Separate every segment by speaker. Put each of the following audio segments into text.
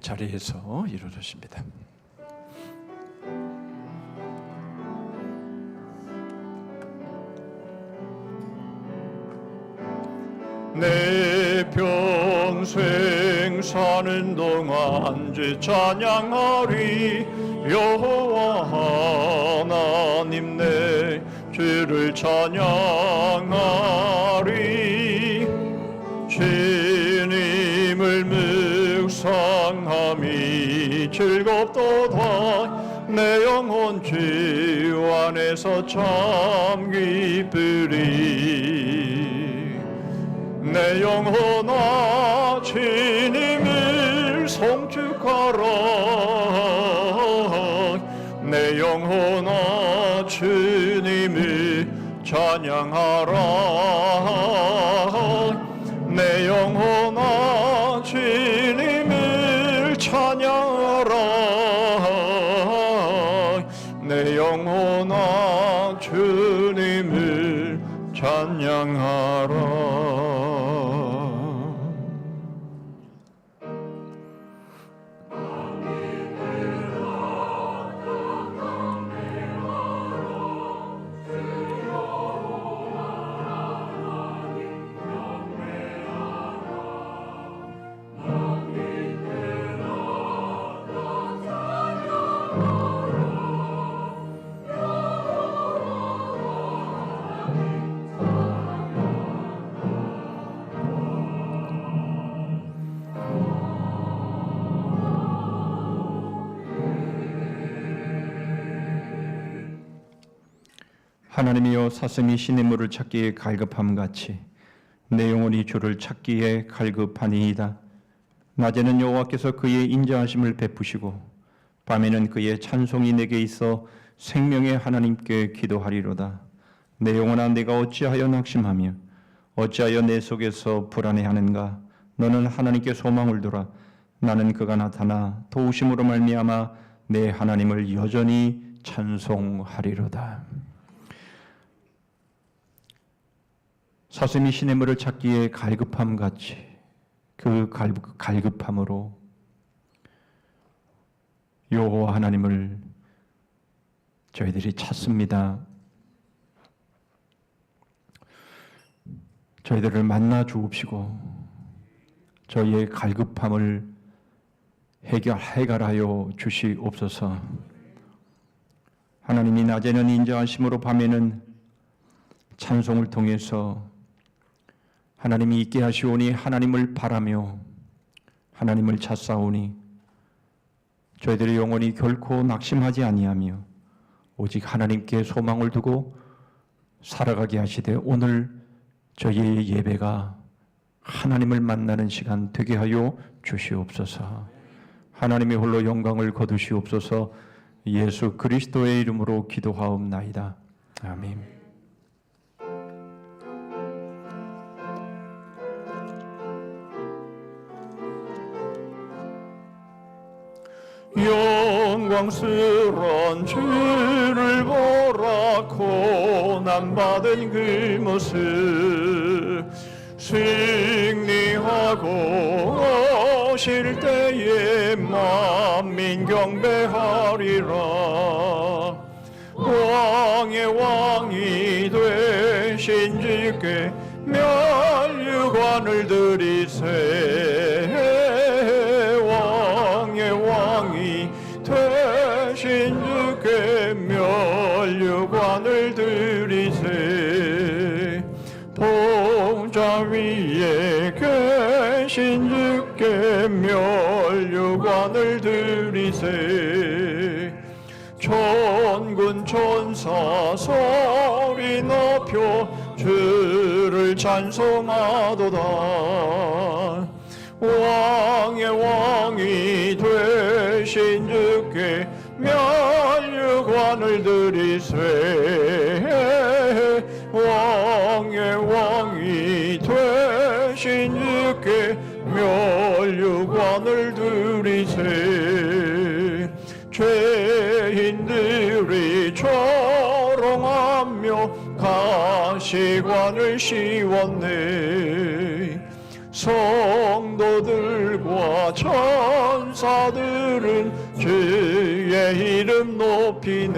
Speaker 1: 자리에서 일어나십니다. 내 평생 사는 동안 주 찬양하리. 여호와 하나님 내 주를 찬양하리. 주님을 묵상함이 즐겁도다. 내 영혼 주 안에서 참 기쁘리. 내 영혼아 주님을 송축하라. 내 영혼아 주님을 찬양하라. 내 영혼아 주님을 찬양하라. 내 영혼아 주님을 찬양하라. 하나님이여, 사슴이 시냇물을 찾기에 갈급함같이 내 영혼이 주를 찾기에 갈급하니이다. 낮에는 여호와께서 그의 인자하심을 베푸시고 밤에는 그의 찬송이 내게 있어 생명의 하나님께 기도하리로다. 내 영혼아, 내가 어찌하여 낙심하며 어찌하여 내 속에서 불안해하는가. 너는 하나님께 소망을 두라. 나는 그가 나타나 도우심으로 말미암아 내 하나님을 여전히 찬송하리로다. 사슴이 시냇물을 찾기에 갈급함같이 그 갈급함으로 여호와 하나님을 저희들이 찾습니다. 저희들을 만나 주옵시고 저희의 갈급함을 해결하여 주시옵소서. 하나님이 낮에는 인자하심으로 밤에는 찬송을 통해서 하나님이 있게 하시오니 하나님을 바라며 하나님을 찾사오니 저희들의 영혼이 결코 낙심하지 아니하며 오직 하나님께 소망을 두고 살아가게 하시되 오늘 저희의 예배가 하나님을 만나는 시간 되게 하여 주시옵소서. 하나님이 홀로 영광을 거두시옵소서. 예수 그리스도의 이름으로 기도하옵나이다. 아멘. 영광스러운 주를 보라. 고난받은 그 모습 승리하고 오실 때에 만민 경배하리라. 왕의 왕이 되신 주께 면류관을 드리세. 왕이 되신 주께 면류관을 드리세. 보좌 위에 계신 주께 면류관을 드리세. 천군 천사 소리 높여 주를 찬송하도다. 왕의 왕이 되신 주께 면류관을 드리세. 왕의 왕이 되신 주께 면류관을 드리세. 죄인들이 조롱하며 가시관을 씌웠네. 성도들과 천사들은 주의 이름 높이네.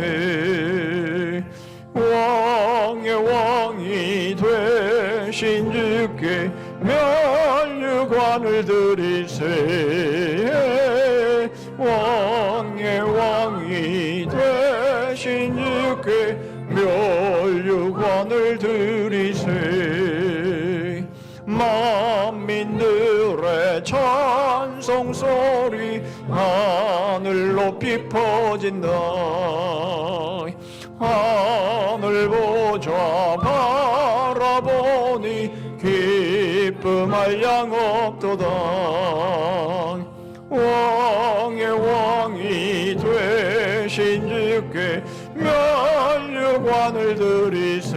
Speaker 1: 왕의 왕이 되신 주께 면류관을 드리세. 왕의 왕이 되신 주께 면류관을 드리세. 만민들의 찬송소리 하늘 높이 퍼진다. 하늘 보좌 바라보니 기쁨할 양 없도다. 왕의 왕이 되신 주께 면류관을 드리세.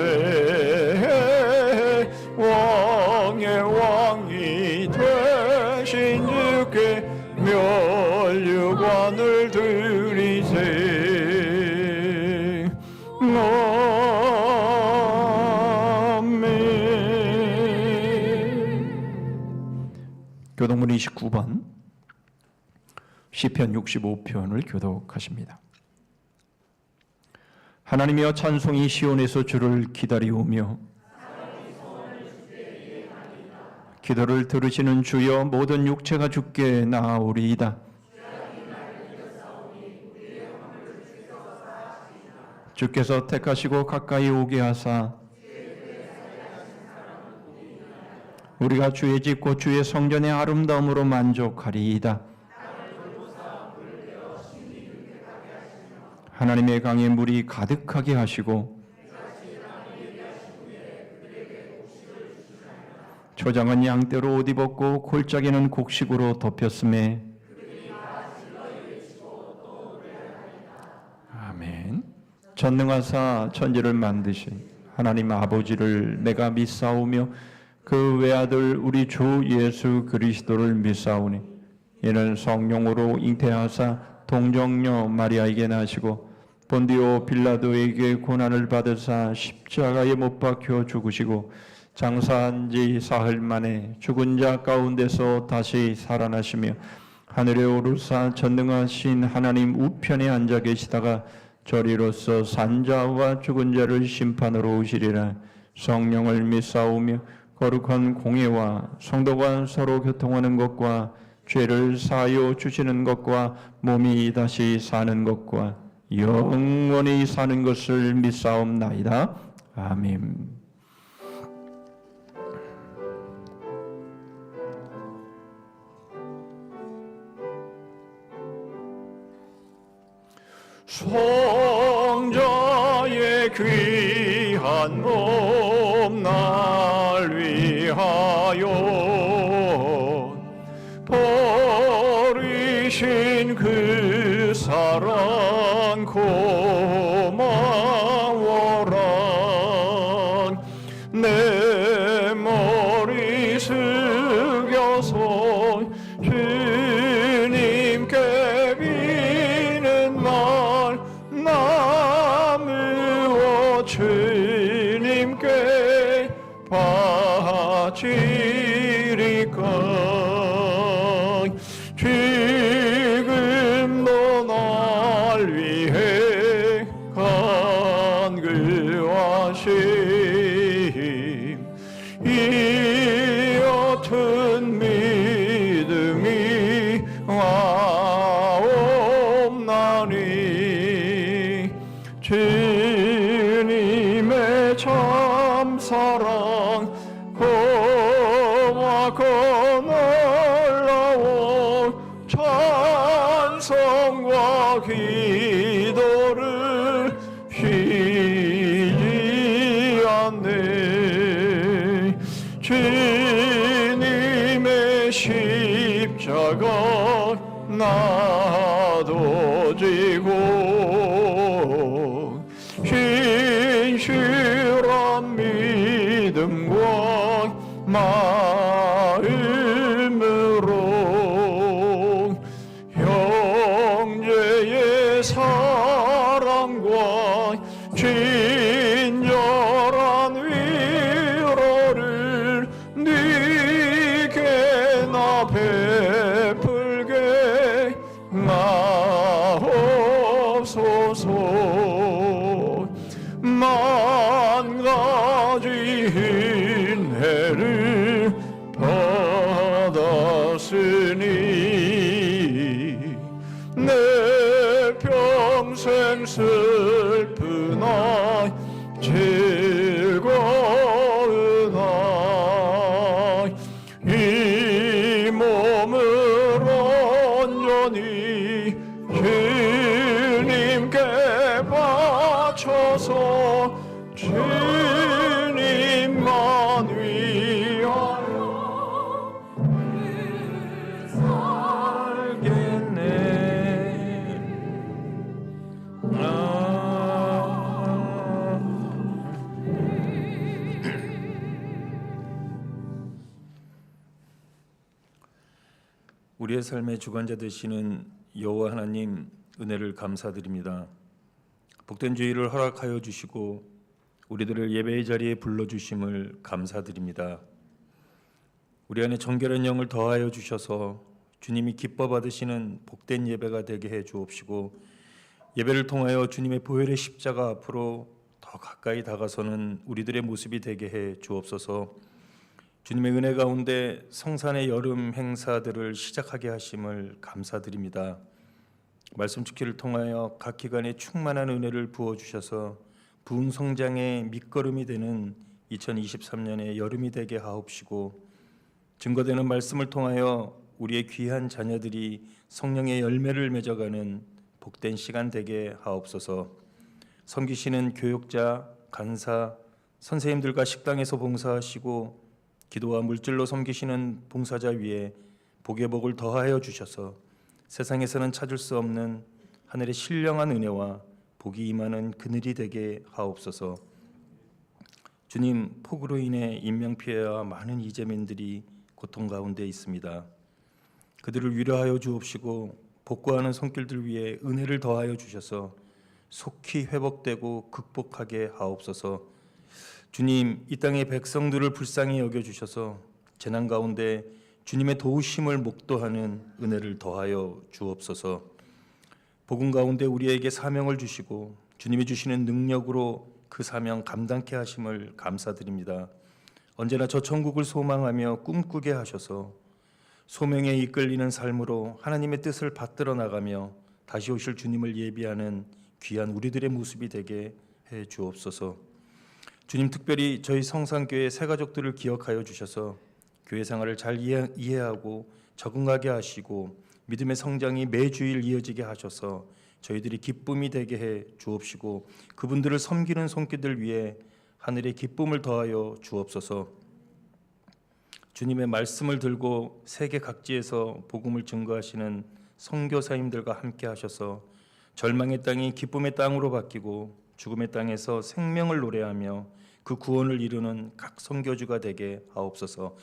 Speaker 1: 왕의 왕이 되신 주께 면류관을 드리세. 교독문 29번 시편 65편을 교독하십니다. 하나님이여 찬송이 시온에서 주를 기다리오며 기도를 들으시는 주여 모든 육체가 주께 나아오리이다. 주께서 택하시고 가까이 오게 하사 우리가 주의 집 곧 주의 성전의 아름다움으로 만족하리이다. 하나님의 강에 물이 가득하게 하시고 초장은 양떼로 옷 입었고 골짜기는 곡식으로 덮였음에. 아멘. 전능하사 천지를 만드신 하나님 아버지를 내가 믿사오며 그 외아들 우리 주 예수 그리스도를 믿사오니 이는 성령으로 잉태하사 동정녀 마리아에게 나시고 본디오 빌라도에게 고난을 받으사 십자가에 못 박혀 죽으시고 장사한 지 사흘 만에 죽은 자 가운데서 다시 살아나시며 하늘에 오르사 전능하신 하나님 우편에 앉아 계시다가 저리로서 산자와 죽은 자를 심판으로 오시리라. 성령을 믿사오며 거룩한 공예와 성도가 서로 교통하는 것과 죄를 사하여 주시는 것과 몸이 다시 사는 것과 영원히 사는 것을 믿사옵나이다. 아멘. 성자의 귀한 몸 날 위하여 버리신 그 사랑 고마워라. 내 머리 숙여서 주님께 비는 말 나무어 주님께 바치리까. 지금도 날 위해 간구하심 이 옅은 믿음이 와옵나니. 주님의 참사랑 고맙고 놀라운 찬송과 기도를 쉬지 않네. 주님의 십자가 나도 지고 신실한 믿음과 마음으로 형제의 사랑과 친절한 위로를 네게 나 베풀 평생 슬픈 아이 즐거운 아이 이 몸을 온전히 주님께 바쳐서 주님만 위하여 살겠네.
Speaker 2: 우리의 삶의 주관자 되시는 여호와 하나님 은혜를 감사드립니다. 복된 주일을 허락하여 주시고 우리들을 예배의 자리에 불러주심을 감사드립니다. 우리 안에 정결한 영을 더하여 주셔서 주님이 기뻐 받으시는 복된 예배가 되게 해 주옵시고 예배를 통하여 주님의 보혈의 십자가 앞으로 더 가까이 다가서는 우리들의 모습이 되게 해 주옵소서. 주님의 은혜 가운데 성산의 여름 행사들을 시작하게 하심을 감사드립니다. 말씀 듣기를 통하여 각 기관에 충만한 은혜를 부어주셔서 부흥 성장의 밑거름이 되는 2023년의 여름이 되게 하옵시고 증거되는 말씀을 통하여 우리의 귀한 자녀들이 성령의 열매를 맺어가는 복된 시간 되게 하옵소서. 섬기시는 교육자, 간사, 선생님들과 식당에서 봉사하시고 기도와 물질로 섬기시는 봉사자 위에 복의 복을 더하여 주셔서 세상에서는 찾을 수 없는 하늘의 신령한 은혜와 복이 임하는 그늘이 되게 하옵소서. 주님, 폭우로 인해 인명피해와 많은 이재민들이 고통 가운데 있습니다. 그들을 위로하여 주옵시고 복구하는 손길들 위에 은혜를 더하여 주셔서 속히 회복되고 극복하게 하옵소서. 주님, 이 땅의 백성들을 불쌍히 여겨주셔서 재난 가운데 주님의 도우심을 목도하는 은혜를 더하여 주옵소서. 복음 가운데 우리에게 사명을 주시고 주님이 주시는 능력으로 그 사명 감당케 하심을 감사드립니다. 언제나 저 천국을 소망하며 꿈꾸게 하셔서 소명에 이끌리는 삶으로 하나님의 뜻을 받들어 나가며 다시 오실 주님을 예비하는 귀한 우리들의 모습이 되게 해 주옵소서. 주님, 특별히 저희 성산교회 새가족들을 기억하여 주셔서 교회 생활을 잘 이해하고 적응하게 하시고 믿음의 성장이 매주일 이어지게 하셔서 저희들이 기쁨이 되게 해 주옵시고 그분들을 섬기는 손길들 위해 하늘의 기쁨을 더하여 주옵소서. 주님의 말씀을 들고 세계 각지에서 복음을 증거하시는 선교사님들과 함께 하셔서 절망의 땅이 기쁨의 땅으로 바뀌고 죽음의 땅에서 생명을 노래하며 그 구원을 이루는 각 선교주가 되게 하옵소서.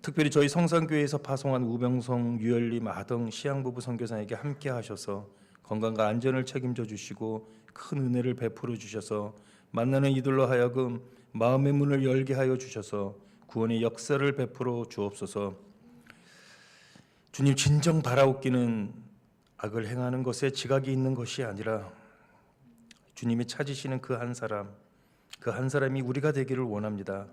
Speaker 2: 특별히 저희 성산교회에서 파송한 우병성, 유열리, 마등 시향부부 선교사에게 함께 하셔서 건강과 안전을 책임져 주시고 큰 은혜를 베풀어 주셔서 만나는 이들로 하여금 마음의 문을 열게 하여 주셔서 구원의 역사를 베풀어 주옵소서. 주님, 진정 바라옵기는 악을 행하는 것에 지각이 있는 것이 아니라 주님이 찾으시는 그 한 사람이 우리가 되기를 원합니다.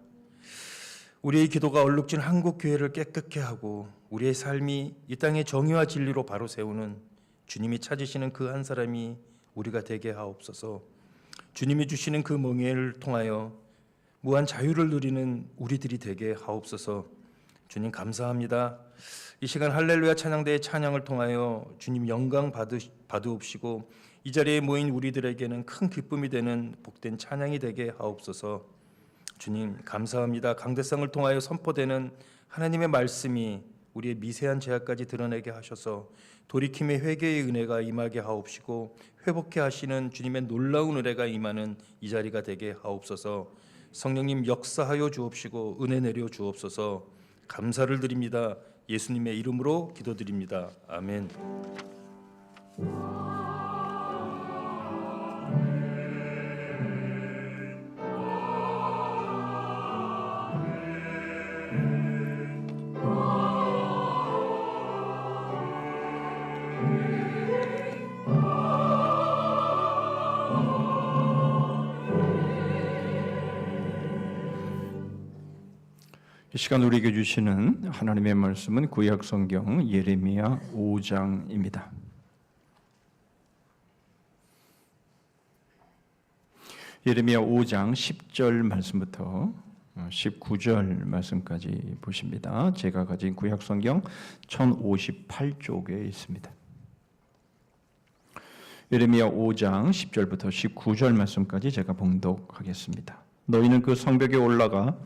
Speaker 2: 우리의 기도가 얼룩진 한국 교회를 깨끗게 하고 우리의 삶이 이 땅의 정의와 진리로 바로 세우는 주님이 찾으시는 그 한 사람이 우리가 되게 하옵소서. 주님이 주시는 그 멍에를 통하여 무한 자유를 누리는 우리들이 되게 하옵소서. 주님, 감사합니다. 이 시간 할렐루야 찬양대의 찬양을 통하여 주님 영광 받으옵시고 이 자리에 모인 우리들에게는 큰 기쁨이 되는 복된 찬양이 되게 하옵소서. 주님, 감사합니다. 강대상을 통하여 선포되는 하나님의 말씀이 우리의 미세한 죄악까지 드러내게 하셔서 돌이킴의 회개의 은혜가 임하게 하옵시고 회복케 하시는 주님의 놀라운 은혜가 임하는 이 자리가 되게 하옵소서. 성령님 역사하여 주옵시고 은혜 내려 주옵소서. 감사를 드립니다. 예수님의 이름으로 기도드립니다. 아멘.
Speaker 1: 이 시간 우리에게 주시는 하나님의 말씀은 구약 성경 예레미야 5장입니다. 예레미야 5장 10절 말씀부터 19절 말씀까지 보십니다. 제가 가진 구약 성경 1058쪽에 있습니다. 예레미야 5장 10절부터 19절 말씀까지 제가 봉독하겠습니다. 너희는 그 성벽에 올라가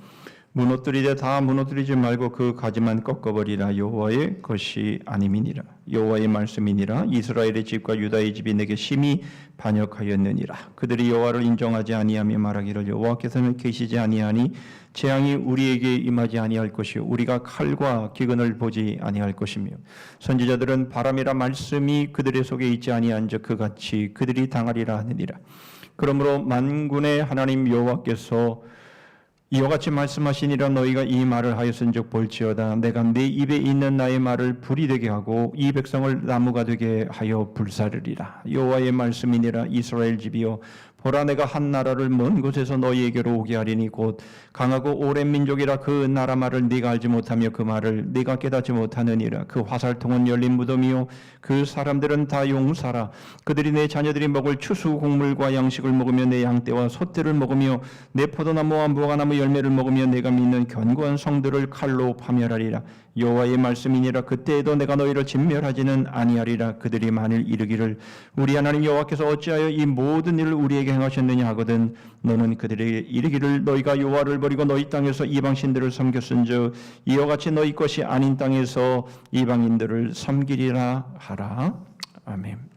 Speaker 1: 무너뜨리되 다 무너뜨리지 말고 그 가지만 꺾어버리라. 여호와의 것이 아님이니라. 여호와의 말씀이니라. 이스라엘의 집과 유다의 집이 내게 심히 반역하였느니라. 그들이 여호와를 인정하지 아니하며 말하기를 여호와께서는 계시지 아니하니 재앙이 우리에게 임하지 아니할 것이요 우리가 칼과 기근을 보지 아니할 것이며 선지자들은 바람이라 말씀이 그들의 속에 있지 아니한즉 그같이 그들이 당하리라 하느니라. 그러므로 만군의 하나님 여호와께서 이와 같이 말씀하시니라. 너희가 이 말을 하였은즉 볼지어다 내가 네 입에 있는 나의 말을 불이 되게 하고 이 백성을 나무가 되게 하여 불사르리라. 여호와의 말씀이니라. 이스라엘 집이여 보라 내가 한 나라를 먼 곳에서 너희에게로 오게 하리니 곧 강하고 오랜 민족이라. 그 나라 말을 네가 알지 못하며 그 말을 네가 깨닫지 못하느니라. 그 화살통은 열린 무덤이요 그 사람들은 다 용사라. 그들이 내 자녀들이 먹을 추수 곡물과 양식을 먹으며 내 양떼와 소떼를 먹으며 내 포도나무와 무화과나무 열매를 먹으며 내가 믿는 견고한 성들을 칼로 파멸하리라. 여호와의 말씀이니라. 그때에도 내가 너희를 진멸하지는 아니하리라. 그들이 만일 이르기를 우리 하나님 여호와께서 어찌하여 이 모든 일을 우리에게 행하셨느냐 하거든 너는 그들에게 이르기를 너희가 여호와를 버리고 너희 땅에서 이방신들을 섬겼은즉 이와 같이 너희 것이 아닌 땅에서 이방인들을 섬기리라 하라. 아멘.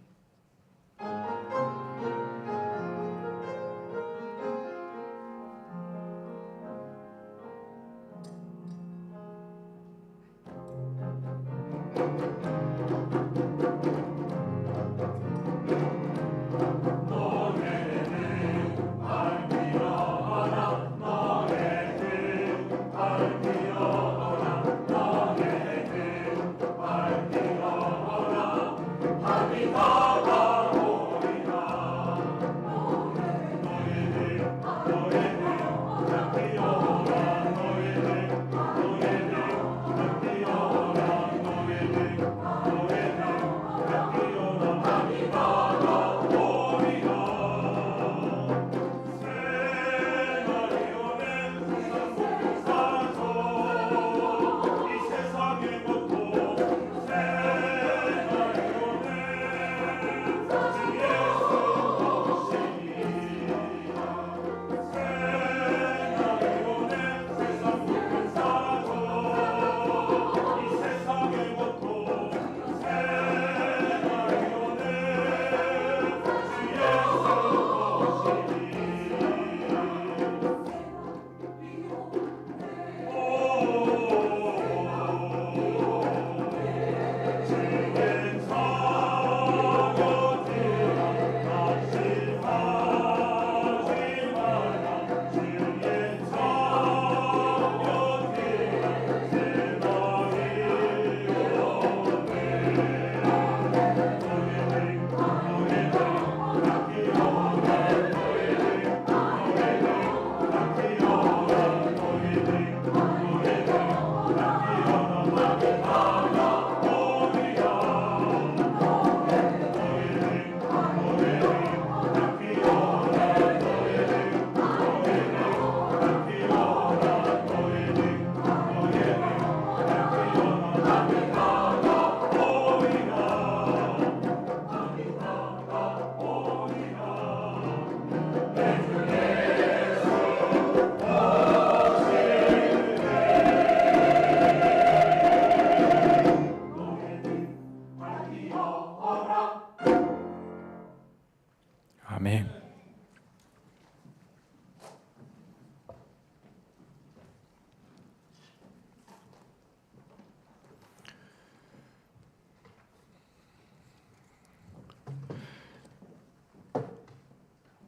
Speaker 1: 아멘.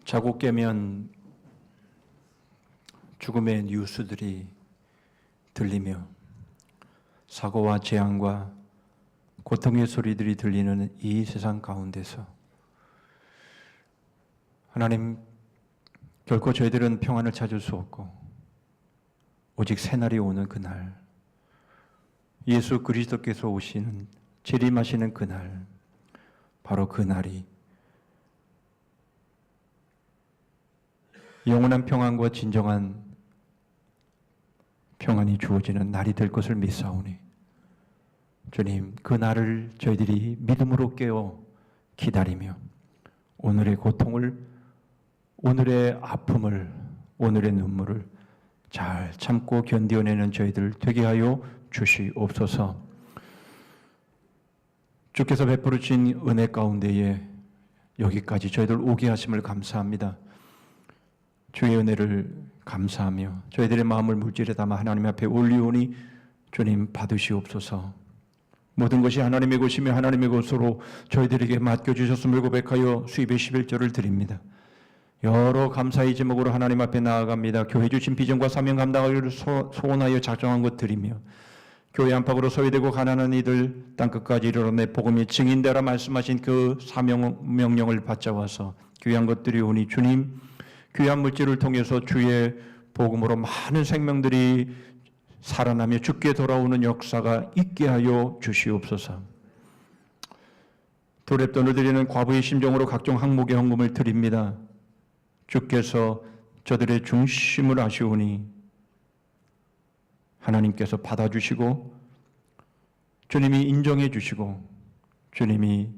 Speaker 1: 자고 깨면 죽음의 뉴스들이 들리며 사고와 재앙과 고통의 소리들이 들리는 이 세상 가운데서 하나님, 결코 저희들은 평안을 찾을 수 없고 오직 새날이 오는 그날, 예수 그리스도께서 오시는 재림하시는 그날, 바로 그날이 영원한 평안과 진정한 평안이 주어지는 날이 될 것을 믿사오니 주님, 그 날을 저희들이 믿음으로 깨어 기다리며 오늘의 고통을, 오늘의 아픔을, 오늘의 눈물을 잘 참고 견디어내는 저희들 되게 하여 주시옵소서. 주께서 베풀어 주신 은혜 가운데에 여기까지 저희들 오게 하심을 감사합니다. 주의 은혜를 감사하며 저희들의 마음을 물질에 담아 하나님 앞에 올리오니 주님 받으시옵소서. 모든 것이 하나님의 것이며 하나님의 것으로 저희들에게 맡겨주셨음을 고백하여 수입의 11조를 드립니다. 여러 감사의 제목으로 하나님 앞에 나아갑니다. 교회 주신 비전과 사명 감당하기를 소원하여 작정한 것 드리며 교회 안팎으로 소외되고 가난한 이들 땅끝까지 이르러내 복음의 증인되라 말씀하신 그 사명 명령을 받자와서 귀한 것들이 오니 주님, 귀한 물질을 통해서 주의 복음으로 많은 생명들이 살아나며 죽게 돌아오는 역사가 있게 하여 주시옵소서. 도랩돈을 드리는 과부의 심정으로 각종 항목의 헌금을 드립니다. 주께서 저들의 중심을 아시오니 하나님께서 받아주시고 주님이 인정해 주시고 주님이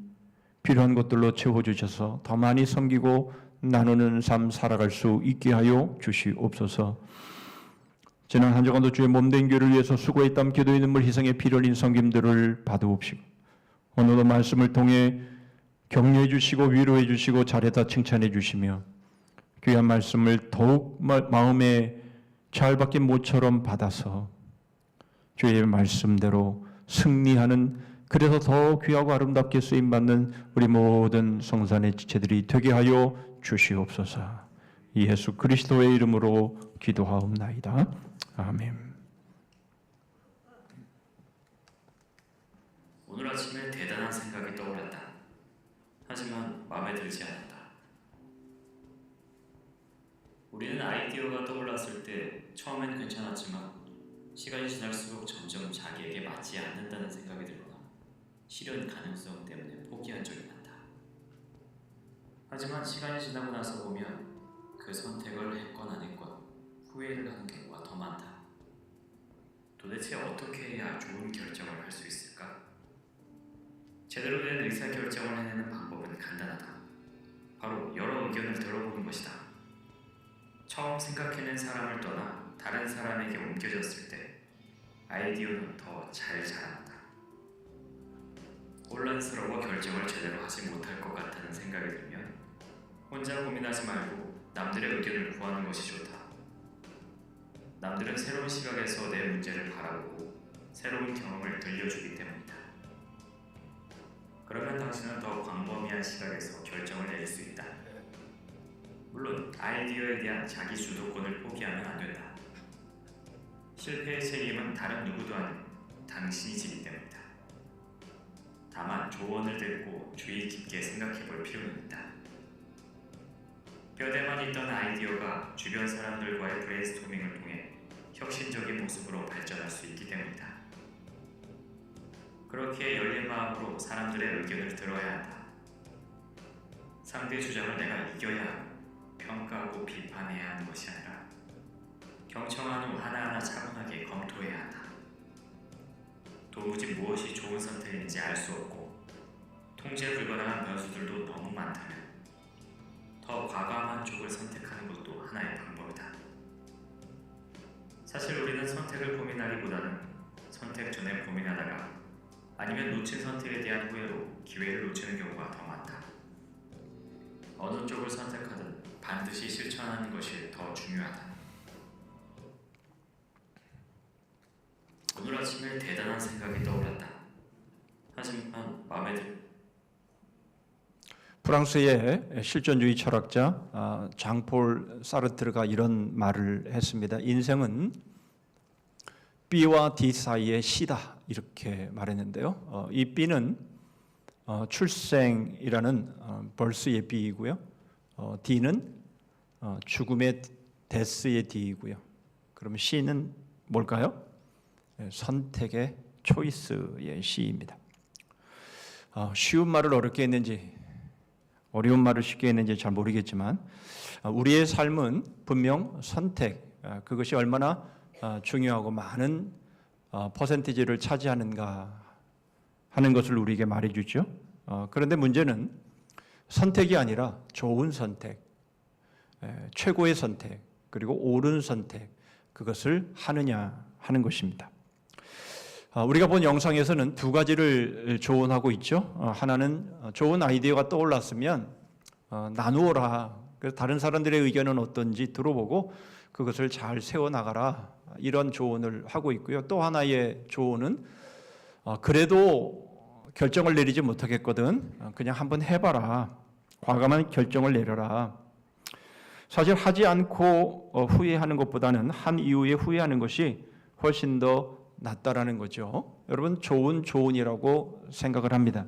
Speaker 1: 필요한 것들로 채워주셔서 더 많이 섬기고 나누는 삶 살아갈 수 있게 하여 주시옵소서. 지난 한 주간도 주의 몸된 교회를 위해서 수고의 땀, 기도의 눈물, 희생의 피를 흘린 섬김들을 받으옵시고 오늘도 말씀을 통해 격려해 주시고 위로해 주시고 잘했다 칭찬해 주시며 귀한 말씀을 더욱 마음에 잘 박힌 모처럼 받아서 주의 말씀대로 승리하는, 그래서 더 귀하고 아름답게 쓰임받는 우리 모든 성산의 지체들이 되게 하여 주시옵소서. 예수 그리스도의 이름으로 기도하옵나이다. 아멘.
Speaker 3: 오늘 아침에 대단한 생각이 떠올랐다. 하지만 마음에 들지 않았다. 우리는 아이디어가 떠올랐을 때 처음엔 괜찮았지만 시간이 지날수록 점점 자기에게 맞지 않는다는 생각이 들거나 실현 가능성 때문에 포기한 적이 많다. 하지만 시간이 지나고 나서 보면 그 선택을 했건 안 했건 후회를 하는 경우가 더 많다. 도대체 어떻게 해야 좋은 결정을 할 수 있을까? 제대로 된 의사결정을 해내는 방법은 간단하다. 바로 여러 의견을 들어보는 것이다. 처음 생각해낸 사람을 떠나 다른 사람에게 옮겨졌을 때 아이디어는 더 잘 자란다. 혼란스러워 결정을 제대로 하지 못할 것 같다는 생각이 들면 혼자 고민하지 말고 남들의 의견을 구하는 것이 좋다. 남들은 새로운 시각에서 내 문제를 바라보고 새로운 경험을 들려주기 때문이다. 그러면 당신은 더 광범위한 시각에서 결정을 내릴 수 있다. 물론 아이디어에 대한 자기 주도권을 포기하면 안 된다. 실패의 책임은 다른 누구도 아닌 당신이 지기 때문이다. 다만 조언을 듣고 주의 깊게 생각해 볼 필요는 있다. 뼈대만 있던 아이디어가 주변 사람들과의 브레인스토밍을 통해 혁신적인 모습으로 발전할 수 있기 때문이다. 그렇게 열린 마음으로 사람들의 의견을 들어야 한다. 상대 주장을 내가 이겨야 하고 평가하고 비판해야 하는 것이 아니라 경청한 후 하나하나 차분하게 검토해야 한다. 도무지 무엇이 좋은 선택인지 알 수 없고 통제 불가능한 변수들도 너무 많다면 더 과감한 쪽을 선택하는 것도 하나의 방법이다. 사실 우리는 선택을 고민하기보다는 선택 전에 고민하다가 아니면 놓친 선택에 대한 후회로 기회를 놓치는 경우가 더 많다. 어느 쪽을 선택하든 반드시 실천하는 것이 더 중요하다. 오늘 아침에 대단한 생각이 떠올랐다. 하지만 마음에 들
Speaker 1: 프랑스의 실존주의 철학자 장폴 사르트르가 이런 말을 했습니다. 인생은 B와 D 사이의 C다, 이렇게 말했는데요. 이 B는 출생이라는 birth의 B이고요. D는 죽음의 death의 D이고요. 그럼 C는 뭘까요? 선택의 choice의 C입니다. 쉬운 말을 어렵게 했는지 어려운 말을 쉽게 했는지 잘 모르겠지만 우리의 삶은 분명 선택, 그것이 얼마나 중요하고 많은 퍼센티지를 차지하는가 하는 것을 우리에게 말해주죠. 그런데 문제는 선택이 아니라 좋은 선택, 최고의 선택, 그리고 옳은 선택, 그것을 하느냐 하는 것입니다. 우리가 본 영상에서는 두 가지를 조언하고 있죠. 하나는 좋은 아이디어가 떠올랐으면 나누어라. 그래서 다른 사람들의 의견은 어떤지 들어보고 그것을 잘 세워나가라. 이런 조언을 하고 있고요. 또 하나의 조언은 그래도 결정을 내리지 못하겠거든. 그냥 한번 해봐라. 과감한 결정을 내려라. 사실 하지 않고 후회하는 것보다는 한 이후에 후회하는 것이 훨씬 더 낫다라는 거죠. 여러분, 좋은 조언이라고 생각을 합니다.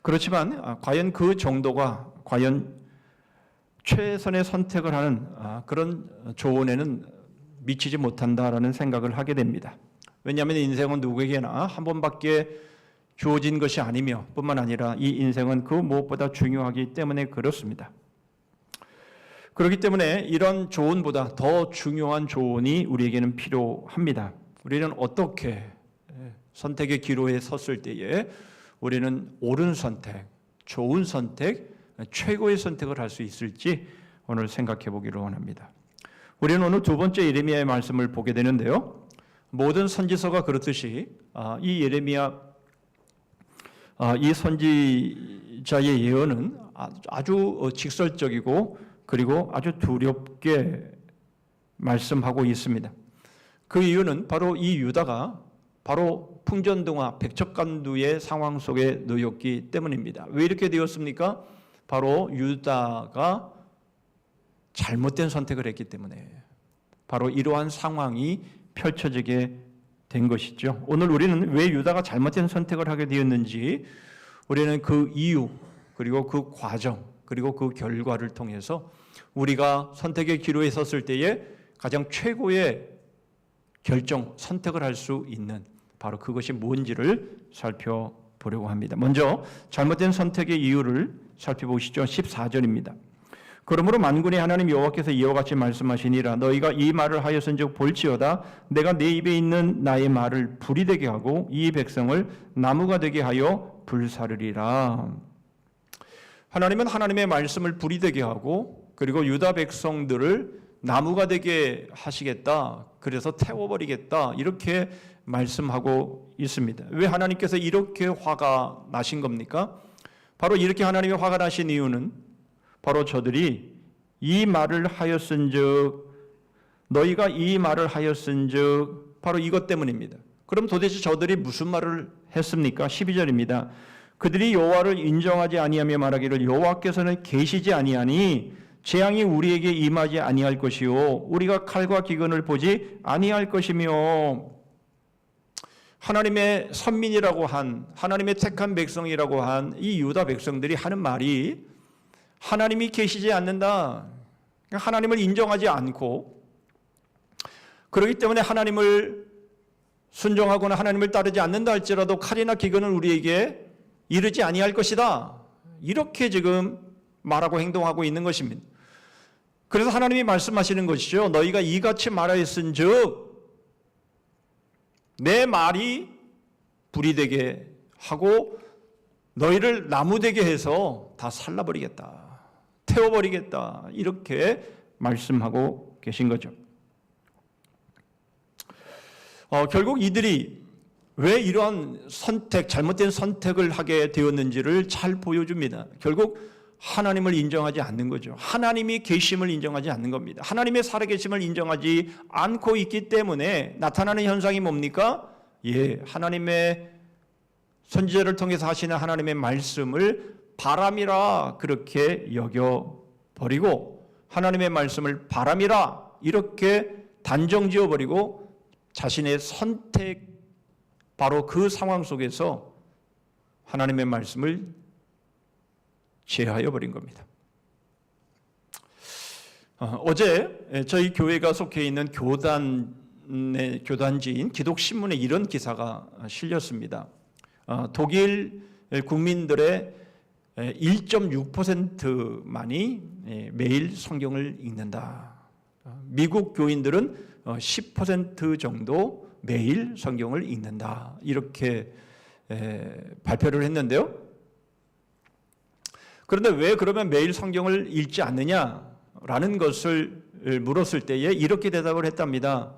Speaker 1: 그렇지만 과연 그 정도가 과연 최선의 선택을 하는 그런 조언에는 미치지 못한다라는 생각을 하게 됩니다. 왜냐하면 인생은 누구에게나 한 번밖에 주어진 것이 아니며 뿐만 아니라 이 인생은 그 무엇보다 중요하기 때문에 그렇습니다. 그렇기 때문에 이런 조언보다 더 중요한 조언이 우리에게는 필요합니다. 우리는 어떻게 선택의 기로에 섰을 때에 우리는 옳은 선택, 좋은 선택, 최고의 선택을 할 수 있을지 오늘 생각해 보기를 원합니다. 우리는 오늘 두 번째 예레미야의 말씀을 보게 되는데요. 모든 선지서가 그렇듯이 이 예레미야, 이 선지자의 예언은 아주 직설적이고 그리고 아주 두렵게 말씀하고 있습니다. 그 이유는 바로 이 유다가 바로 풍전등화 백척간두의 상황 속에 놓였기 때문입니다. 왜 이렇게 되었습니까? 바로 유다가 잘못된 선택을 했기 때문에 바로 이러한 상황이 펼쳐지게 된 것이죠. 오늘 우리는 왜 유다가 잘못된 선택을 하게 되었는지 우리는 그 이유 그리고 그 과정 그리고 그 결과를 통해서 우리가 선택의 기로에 섰을 때에 가장 최고의 결정, 선택을 할 수 있는 바로 그것이 뭔지를 살펴보려고 합니다. 먼저 잘못된 선택의 이유를 살펴보시죠. 14절입니다. 그러므로 만군의 하나님 여호와께서 이와 같이 말씀하시니라 너희가 이 말을 하였은즉 볼지어다 내가 내 입에 있는 나의 말을 불이 되게 하고 이 백성을 나무가 되게 하여 불사르리라. 하나님은 하나님의 말씀을 불이 되게 하고 그리고 유다 백성들을 나무가 되게 하시겠다. 그래서 태워버리겠다. 이렇게 말씀하고 있습니다. 왜 하나님께서 이렇게 화가 나신 겁니까? 바로 이렇게 하나님이 화가 나신 이유는 바로 저들이 이 말을 하였은즉 너희가 이 말을 하였은즉 바로 이것 때문입니다. 그럼 도대체 저들이 무슨 말을 했습니까? 12절입니다. 그들이 여호와를 인정하지 아니하며 말하기를 여호와께서는 계시지 아니하니 재앙이 우리에게 임하지 아니할 것이요 우리가 칼과 기근을 보지 아니할 것이며 하나님의 선민이라고 한 하나님의 택한 백성이라고 한 이 유다 백성들이 하는 말이 하나님이 계시지 않는다. 하나님을 인정하지 않고 그렇기 때문에 하나님을 순종하거나 하나님을 따르지 않는다 할지라도 칼이나 기근은 우리에게 이르지 아니할 것이다. 이렇게 지금 말하고 행동하고 있는 것입니다. 그래서 하나님이 말씀하시는 것이죠. 너희가 이같이 말하였은즉 내 말이 불이 되게 하고 너희를 나무 되게 해서 다 살라버리겠다. 태워버리겠다. 이렇게 말씀하고 계신 거죠. 결국 이들이 왜 이러한 선택, 잘못된 선택을 하게 되었는지를 잘 보여줍니다. 결국 하나님을 인정하지 않는 거죠. 하나님이 계심을 인정하지 않는 겁니다. 하나님의 살아계심을 인정하지 않고 있기 때문에 나타나는 현상이 뭡니까? 하나님의 선지자를 통해서 하시는 하나님의 말씀을 바람이라 그렇게 여겨버리고 하나님의 말씀을 바람이라 이렇게 단정지어버리고 자신의 선택 바로 그 상황 속에서 하나님의 말씀을 제하여 버린 겁니다. 어제 저희 교회가 속해 있는 교단지인 기독신문에 이런 기사가 실렸습니다. 독일 국민들의 1.6%만이 매일 성경을 읽는다. 미국 교인들은 10% 정도 매일 성경을 읽는다. 이렇게 발표를 했는데요. 그런데 왜 그러면 매일 성경을 읽지 않느냐라는 것을 물었을 때에 이렇게 대답을 했답니다.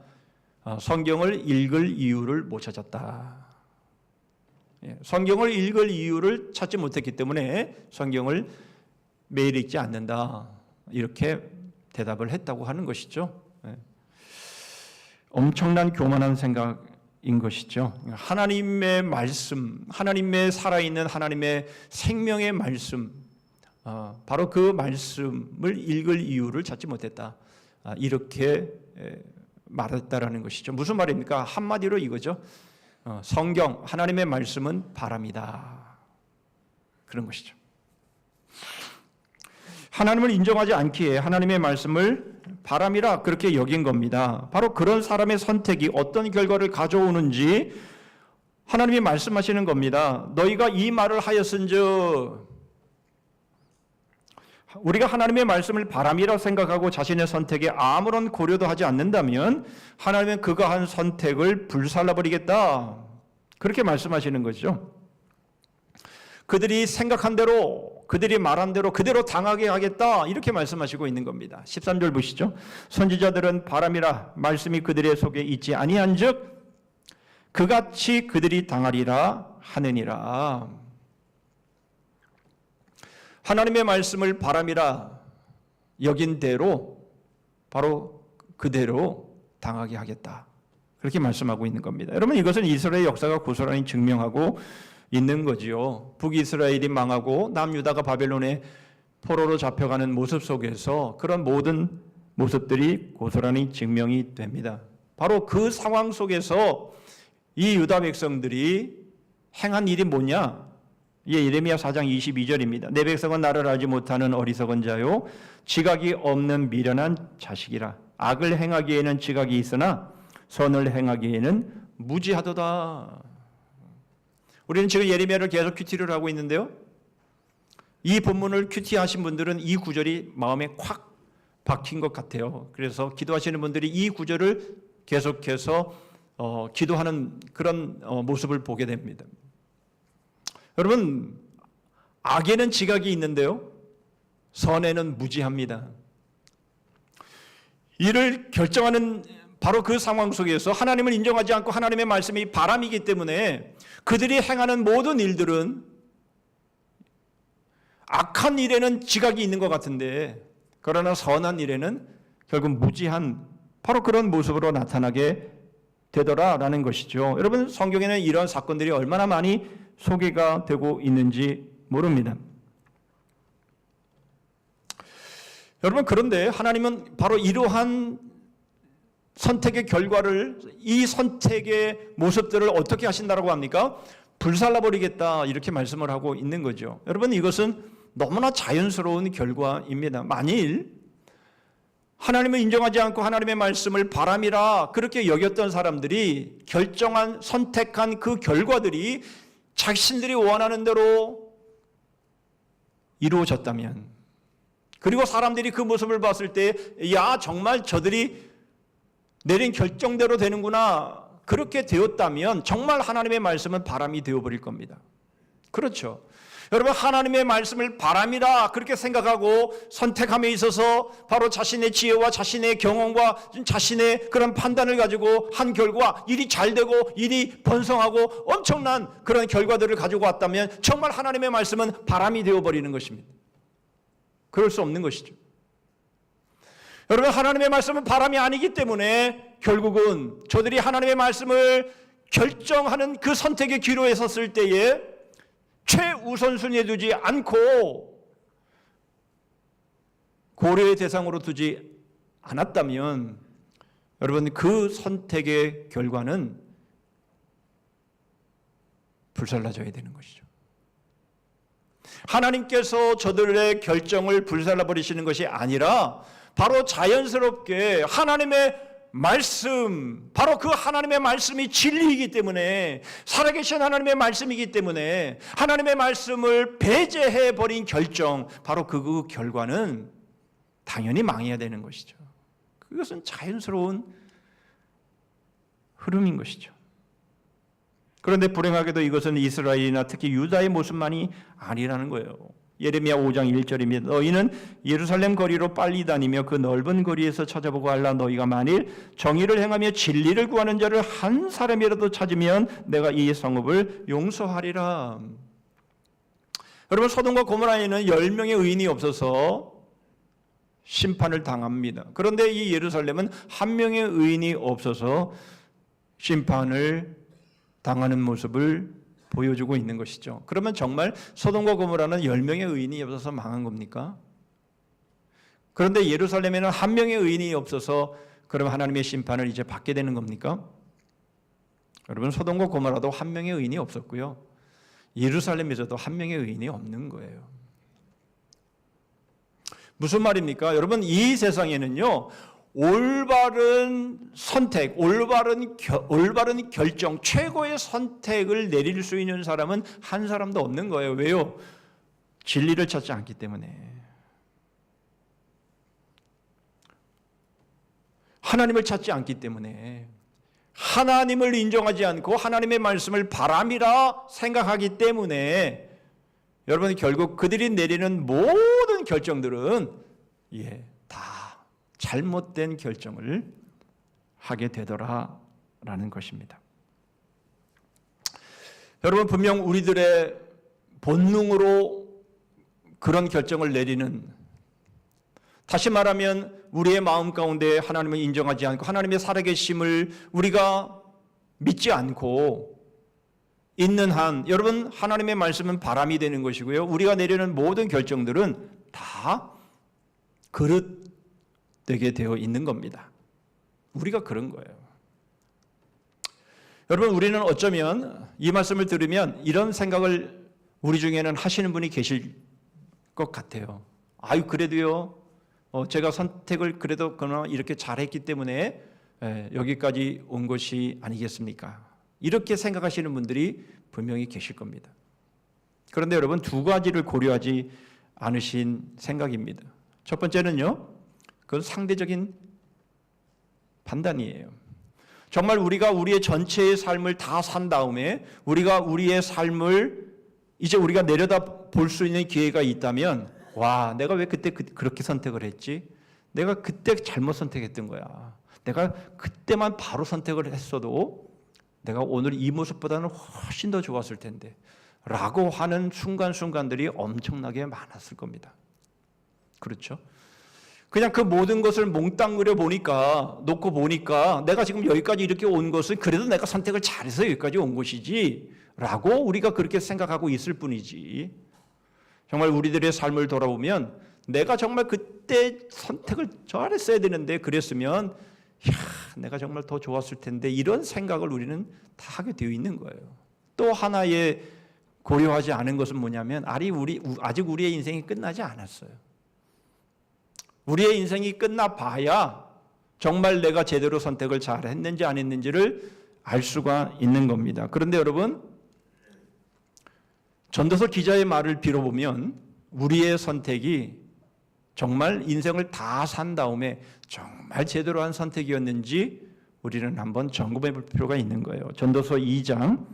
Speaker 1: 성경을 읽을 이유를 못 찾았다. 성경을 읽을 이유를 찾지 못했기 때문에 성경을 매일 읽지 않는다. 이렇게 대답을 했다고 하는 것이죠. 엄청난 교만한 생각인 것이죠. 하나님의 말씀, 하나님의 살아있는 하나님의 생명의 말씀, 바로 그 말씀을 읽을 이유를 찾지 못했다. 이렇게 말했다라는 것이죠. 무슨 말입니까? 한마디로 이거죠. 성경, 하나님의 말씀은 바람이다. 그런 것이죠. 하나님을 인정하지 않기에 하나님의 말씀을 바람이라 그렇게 여긴 겁니다. 바로 그런 사람의 선택이 어떤 결과를 가져오는지 하나님이 말씀하시는 겁니다. 너희가 이 말을 하였은즉, 우리가 하나님의 말씀을 바람이라 생각하고 자신의 선택에 아무런 고려도 하지 않는다면 하나님은 그가 한 선택을 불살라버리겠다. 그렇게 말씀하시는 거죠. 그들이 생각한 대로, 그들이 말한 대로 그대로 당하게 하겠다. 이렇게 말씀하시고 있는 겁니다. 13절 보시죠. 선지자들은 바람이라 말씀이 그들의 속에 있지 아니한즉 그같이 그들이 당하리라 하느니라. 하나님의 말씀을 바람이라 여긴 대로 바로 그대로 당하게 하겠다. 그렇게 말씀하고 있는 겁니다. 여러분, 이것은 이스라엘 역사가 고스란히 증명하고 있는 거지요. 북이스라엘이 망하고 남유다가 바벨론의 포로로 잡혀가는 모습 속에서 그런 모든 모습들이 고스란히 증명이 됩니다. 바로 그 상황 속에서 이 유다 백성들이 행한 일이 뭐냐? 예레미야 4장 22절입니다. 내 백성은 나를 알지 못하는 어리석은 자요 지각이 없는 미련한 자식이라. 악을 행하기에는 지각이 있으나 선을 행하기에는 무지하도다. 우리는 지금 예레미야를 계속 큐티를 하고 있는데요. 이 본문을 큐티하신 분들은 이 구절이 마음에 콱 박힌 것 같아요. 그래서 기도하시는 분들이 이 구절을 계속해서 기도하는 그런 모습을 보게 됩니다. 여러분, 악에는 지각이 있는데요, 선에는 무지합니다. 이를 결정하는 바로 그 상황 속에서 하나님을 인정하지 않고 하나님의 말씀이 바람이기 때문에 그들이 행하는 모든 일들은 악한 일에는 지각이 있는 것 같은데, 그러나 선한 일에는 결국 무지한 바로 그런 모습으로 나타나게 되더라라는 것이죠. 여러분, 성경에는 이런 사건들이 얼마나 많이 소개가 되고 있는지 모릅니다. 여러분, 그런데 하나님은 바로 이러한 선택의 결과를, 이 선택의 모습들을 어떻게 하신다라고 합니까? 불살라버리겠다, 이렇게 말씀을 하고 있는 거죠. 여러분, 이것은 너무나 자연스러운 결과입니다. 만일 하나님을 인정하지 않고 하나님의 말씀을 바람이라 그렇게 여겼던 사람들이 결정한, 선택한 그 결과들이 자신들이 원하는 대로 이루어졌다면, 그리고 사람들이 그 모습을 봤을 때, 야, 정말 저들이 내린 결정대로 되는구나, 그렇게 되었다면 정말 하나님의 말씀은 바람이 되어버릴 겁니다. 그렇죠. 여러분, 하나님의 말씀을 바람이라 그렇게 생각하고 선택함에 있어서 바로 자신의 지혜와 자신의 경험과 자신의 그런 판단을 가지고 한 결과, 일이 잘 되고 일이 번성하고 엄청난 그런 결과들을 가지고 왔다면 정말 하나님의 말씀은 바람이 되어버리는 것입니다. 그럴 수 없는 것이죠. 여러분, 하나님의 말씀은 바람이 아니기 때문에 결국은 저들이 하나님의 말씀을 결정하는 그 선택의 기로에 섰을 때에 최우선순위에 두지 않고 고려의 대상으로 두지 않았다면 여러분, 그 선택의 결과는 불살라져야 되는 것이죠. 하나님께서 저들의 결정을 불살라버리시는 것이 아니라 바로 자연스럽게 하나님의 말씀, 바로 그 하나님의 말씀이 진리이기 때문에, 살아계신 하나님의 말씀이기 때문에 하나님의 말씀을 배제해 버린 결정, 바로 그 결과는 당연히 망해야 되는 것이죠. 그것은 자연스러운 흐름인 것이죠. 그런데 불행하게도 이것은 이스라엘이나 특히 유다의 모습만이 아니라는 거예요. 예레미야 5장 1절입니다. 너희는 예루살렘 거리로 빨리 다니며 그 넓은 거리에서 찾아보고 알라. 너희가 만일 정의를 행하며 진리를 구하는 자를 한 사람이라도 찾으면 내가 이 성읍을 용서하리라. 여러분, 소돔과 고모라에는 10명의 의인이 없어서 심판을 당합니다. 그런데 이 예루살렘은 한 명의 의인이 없어서 심판을 당하는 모습을 보여주고 있는 것이죠. 그러면 정말 소돔과 고모라는 10명의 의인이 없어서 망한 겁니까? 그런데 예루살렘에는 한 명의 의인이 없어서 그럼 하나님의 심판을 이제 받게 되는 겁니까? 여러분, 소돔과 고모라도 한 명의 의인이 없었고요. 예루살렘에서도 한 명의 의인이 없는 거예요. 무슨 말입니까? 여러분, 이 세상에는요, 올바른 선택, 올바른 결정, 최고의 선택을 내릴 수 있는 사람은 한 사람도 없는 거예요. 왜요? 진리를 찾지 않기 때문에. 하나님을 찾지 않기 때문에. 하나님을 인정하지 않고 하나님의 말씀을 바람이라 생각하기 때문에 여러분, 결국 그들이 내리는 모든 결정들은 다 잘못된 결정을 하게 되더라라는 것입니다. 여러분, 분명 우리들의 본능으로 그런 결정을 내리는, 다시 말하면 우리의 마음 가운데 하나님을 인정하지 않고 하나님의 살아계심을 우리가 믿지 않고 있는 한, 여러분, 하나님의 말씀은 바람이 되는 것이고요. 우리가 내리는 모든 결정들은 다 그릇 되게 되어 있는 겁니다. 우리가 그런 거예요. 여러분, 우리는 어쩌면 이 말씀을 들으면 이런 생각을 우리 중에는 하시는 분이 계실 것 같아요. 아유, 그래도요, 제가 선택을 그래도 그러나 이렇게 잘했기 때문에 여기까지 온 것이 아니겠습니까? 이렇게 생각하시는 분들이 분명히 계실 겁니다. 그런데 여러분, 두 가지를 고려하지 않으신 생각입니다. 첫 번째는요, 그건 상대적인 판단이에요. 정말 우리가 우리의 전체의 삶을 다 산 다음에 우리가 우리의 삶을 이제 우리가 내려다 볼 수 있는 기회가 있다면, 와, 내가 왜 그때 그렇게 선택을 했지? 내가 그때 잘못 선택했던 거야. 내가 그때만 바로 선택을 했어도 내가 오늘 이 모습보다는 훨씬 더 좋았을 텐데 라고 하는 순간순간들이 엄청나게 많았을 겁니다. 그렇죠? 그냥 그 모든 것을 몽땅 놓고 보니까 내가 지금 여기까지 이렇게 온 것은 그래도 내가 선택을 잘해서 여기까지 온 것이지 라고 우리가 그렇게 생각하고 있을 뿐이지, 정말 우리들의 삶을 돌아보면 내가 정말 그때 선택을 잘했어야 되는데 그랬으면 내가 정말 더 좋았을 텐데, 이런 생각을 우리는 다 하게 되어 있는 거예요. 또 하나의 고려하지 않은 것은 뭐냐면 아직 우리의 인생이 끝나지 않았어요. 우리의 인생이 끝나봐야 정말 내가 제대로 선택을 잘 했는지 안 했는지를 알 수가 있는 겁니다. 그런데 여러분, 전도서 기자의 말을 빌어보면 우리의 선택이 정말 인생을 다 산 다음에 정말 제대로 한 선택이었는지 우리는 한번 점검해 볼 필요가 있는 거예요. 전도서 2장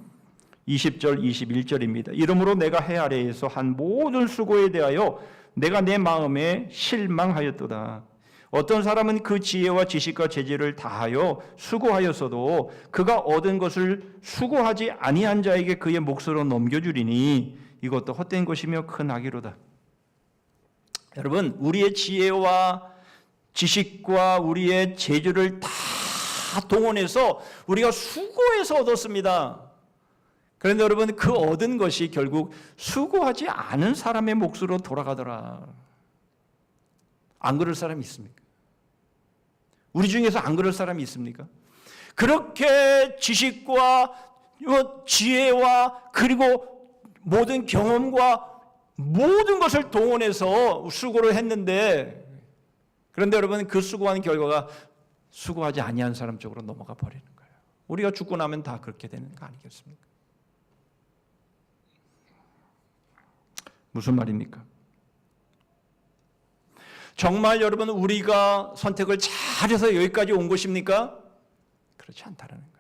Speaker 1: 20절 21절입니다. 이러므로 내가 해 아래에서 한 모든 수고에 대하여 내가 내 마음에 실망하였도다. 어떤 사람은 그 지혜와 지식과 재질을 다하여 수고하였어도 그가 얻은 것을 수고하지 아니한 자에게 그의 몫으로 넘겨주리니 이것도 헛된 것이며 큰 악이로다. 여러분, 우리의 지혜와 지식과 우리의 재주를 다 동원해서 우리가 수고해서 얻었습니다. 그런데 여러분, 그 얻은 것이 결국 수고하지 않은 사람의 몫으로 돌아가더라. 안 그럴 사람이 있습니까? 우리 중에서 안 그럴 사람이 있습니까? 그렇게 지식과 지혜와 그리고 모든 경험과 모든 것을 동원해서 수고를 했는데, 그런데 여러분, 그 수고한 결과가 수고하지 아니한 사람 쪽으로 넘어가 버리는 거예요. 우리가 죽고 나면 다 그렇게 되는 거 아니겠습니까? 무슨 말입니까? 정말 여러분 우리가 선택을 잘해서 여기까지 온 것입니까? 그렇지 않다는 거예요.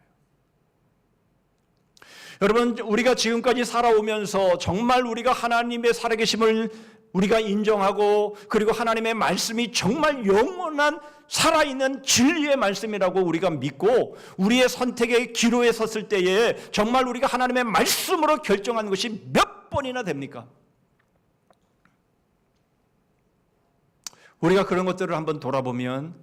Speaker 1: 여러분 우리가 지금까지 살아오면서 정말 우리가 하나님의 살아계심을 우리가 인정하고 그리고 하나님의 말씀이 정말 영원한 살아있는 진리의 말씀이라고 우리가 믿고 우리의 선택의 기로에 섰을 때에 정말 우리가 하나님의 말씀으로 결정한 것이 몇 번이나 됩니까? 우리가 그런 것들을 한번 돌아보면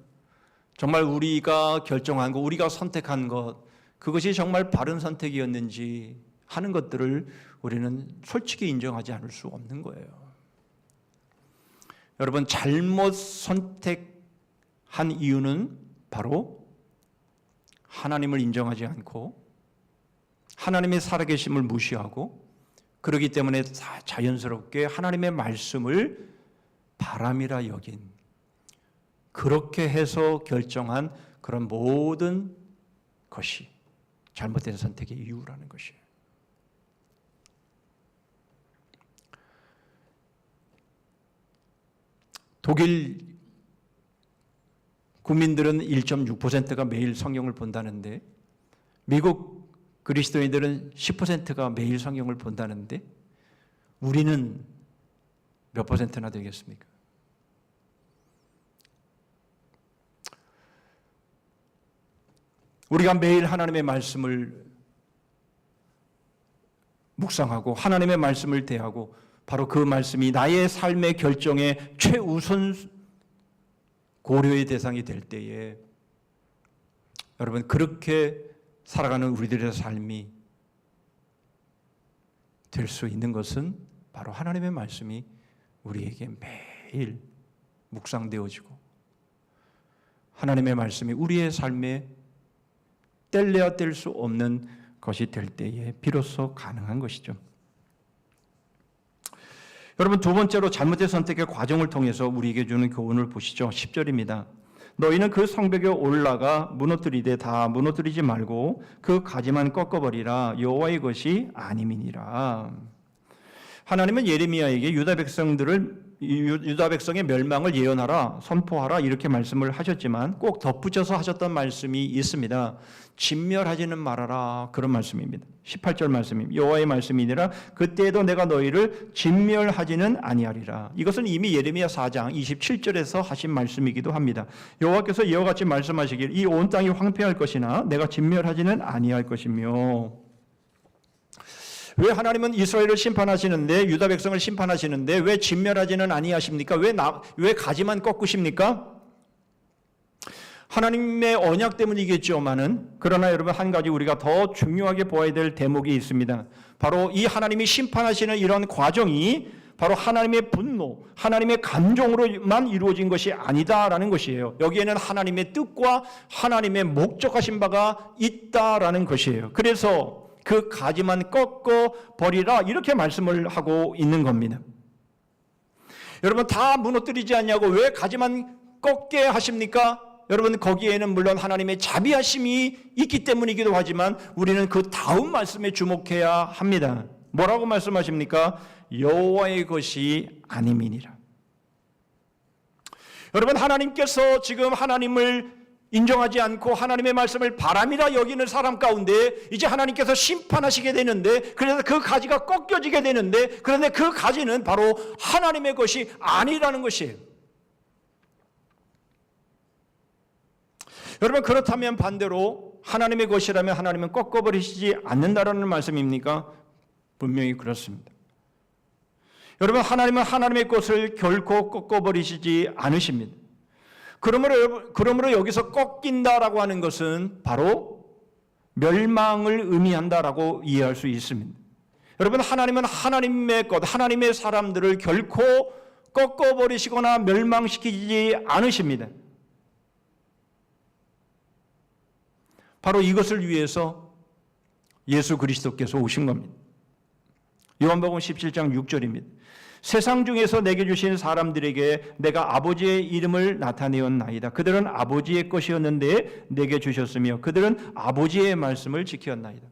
Speaker 1: 정말 우리가 결정한 것, 우리가 선택한 것, 그것이 정말 바른 선택이었는지 하는 것들을 우리는 솔직히 인정하지 않을 수 없는 거예요. 여러분, 잘못 선택한 이유는 바로 하나님을 인정하지 않고 하나님의 살아계심을 무시하고 그렇기 때문에 자연스럽게 하나님의 말씀을 바람이라 여긴, 그렇게 해서 결정한 그런 모든 것이 잘못된 선택의 이유라는 것이에요. 독일 국민들은 1.6%가 매일 성경을 본다는데 미국 그리스도인들은 10%가 매일 성경을 본다는데 우리는 몇 퍼센트나 되겠습니까? 우리가 매일 하나님의 말씀을 묵상하고 하나님의 말씀을 대하고 바로 그 말씀이 나의 삶의 결정의 최우선 고려의 대상이 될 때에 여러분 그렇게 살아가는 우리들의 삶이 될 수 있는 것은 바로 하나님의 말씀이 우리에게 매일 묵상되어지고 하나님의 말씀이 우리의 삶에 뗄래야 뗄 수 없는 것이 될 때에 비로소 가능한 것이죠. 여러분 두 번째로 잘못된 선택의 과정을 통해서 우리에게 주는 교훈을 보시죠. 10절입니다. 너희는 그 성벽에 올라가 무너뜨리되 다 무너뜨리지 말고 그 가지만 꺾어버리라. 여호와의 것이 아님이니라. 하나님은 예레미야에게 유다 백성의 멸망을 예언하라, 선포하라 이렇게 말씀을 하셨지만 꼭 덧붙여서 하셨던 말씀이 있습니다. 진멸하지는 말아라, 그런 말씀입니다. 18절 말씀입니다. 여호와의 말씀이니라. 그때에도 내가 너희를 진멸하지는 아니하리라. 이것은 이미 예레미야 4장 27절에서 하신 말씀이기도 합니다. 여호와께서 이와 같이 말씀하시길 이 온 땅이 황폐할 것이나 내가 진멸하지는 아니할 것이며. 왜 하나님은 이스라엘을 심판하시는데 유다 백성을 심판하시는데 왜 진멸하지는 아니하십니까? 왜 가지만 꺾으십니까? 하나님의 언약 때문이겠지만은 그러나 여러분 한 가지 우리가 더 중요하게 보아야 될 대목이 있습니다. 바로 이 하나님이 심판하시는 이런 과정이 바로 하나님의 분노, 하나님의 감정으로만 이루어진 것이 아니다라는 것이에요. 여기에는 하나님의 뜻과 하나님의 목적하신 바가 있다라는 것이에요. 그래서 그 가지만 꺾어 버리라 이렇게 말씀을 하고 있는 겁니다. 여러분 다 무너뜨리지 않냐고 왜 가지만 꺾게 하십니까? 여러분 거기에는 물론 하나님의 자비하심이 있기 때문이기도 하지만 우리는 그 다음 말씀에 주목해야 합니다. 뭐라고 말씀하십니까? 여호와의 것이 아님이니라. 여러분 하나님께서 지금 하나님을 인정하지 않고 하나님의 말씀을 바람이라 여기는 사람 가운데 이제 하나님께서 심판하시게 되는데 그래서 그 가지가 꺾여지게 되는데 그런데 그 가지는 바로 하나님의 것이 아니라는 것이에요. 여러분 그렇다면 반대로 하나님의 것이라면 하나님은 꺾어버리시지 않는다라는 말씀입니까? 분명히 그렇습니다. 여러분 하나님은 하나님의 것을 결코 꺾어버리시지 않으십니다. 그러므로 여기서 꺾인다라고 하는 것은 바로 멸망을 의미한다라고 이해할 수 있습니다. 여러분 하나님은 하나님의 것, 하나님의 사람들을 결코 꺾어버리시거나 멸망시키지 않으십니다. 바로 이것을 위해서 예수 그리스도께서 오신 겁니다. 요한복음 17장 6절입니다. 세상 중에서 내게 주신 사람들에게 내가 아버지의 이름을 나타내었나이다. 그들은 아버지의 것이었는데 내게 주셨으며 그들은 아버지의 말씀을 지켰나이다.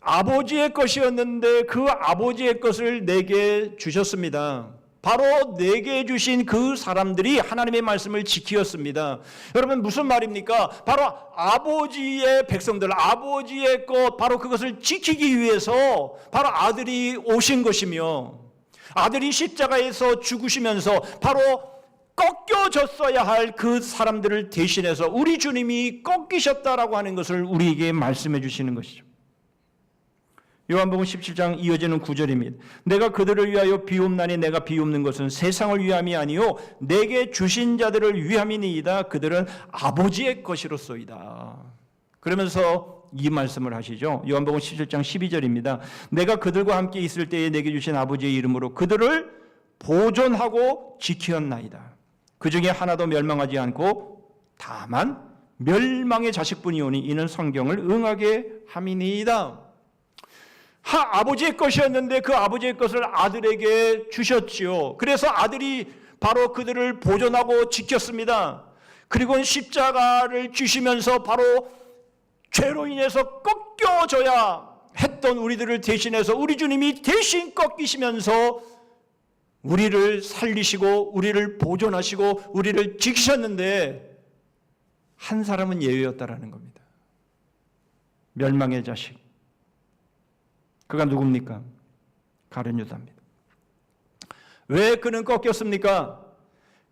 Speaker 1: 아버지의 것이었는데 그 아버지의 것을 내게 주셨습니다. 바로 내게 주신 그 사람들이 하나님의 말씀을 지키었습니다. 여러분 무슨 말입니까? 바로 아버지의 백성들, 아버지의 것, 바로 그것을 지키기 위해서 바로 아들이 오신 것이며 아들이 십자가에서 죽으시면서 바로 꺾여졌어야 할 그 사람들을 대신해서 우리 주님이 꺾이셨다라고 하는 것을 우리에게 말씀해 주시는 것이죠. 요한복음 17장 이어지는 9절입니다. 내가 그들을 위하여 비옵나니 내가 비옵는 것은 세상을 위함이 아니요 내게 주신 자들을 위함이니이다. 그들은 아버지의 것이로소이다. 그러면서 이 말씀을 하시죠. 요한복음 17장 12절입니다. 내가 그들과 함께 있을 때에 내게 주신 아버지의 이름으로 그들을 보존하고 지켰나이다. 그 중에 하나도 멸망하지 않고 다만 멸망의 자식뿐이오니 이는 성경을 응하게 함이니이다. 아버지의 것이었는데 그 아버지의 것을 아들에게 주셨지요. 그래서 아들이 바로 그들을 보존하고 지켰습니다. 그리고 십자가를 주시면서 바로 죄로 인해서 꺾여져야 했던 우리들을 대신해서 우리 주님이 대신 꺾이시면서 우리를 살리시고 우리를 보존하시고 우리를 지키셨는데 한 사람은 예외였다라는 겁니다. 멸망의 자식. 그가 누굽니까? 가룟 유다입니다. 왜 그는 꺾였습니까?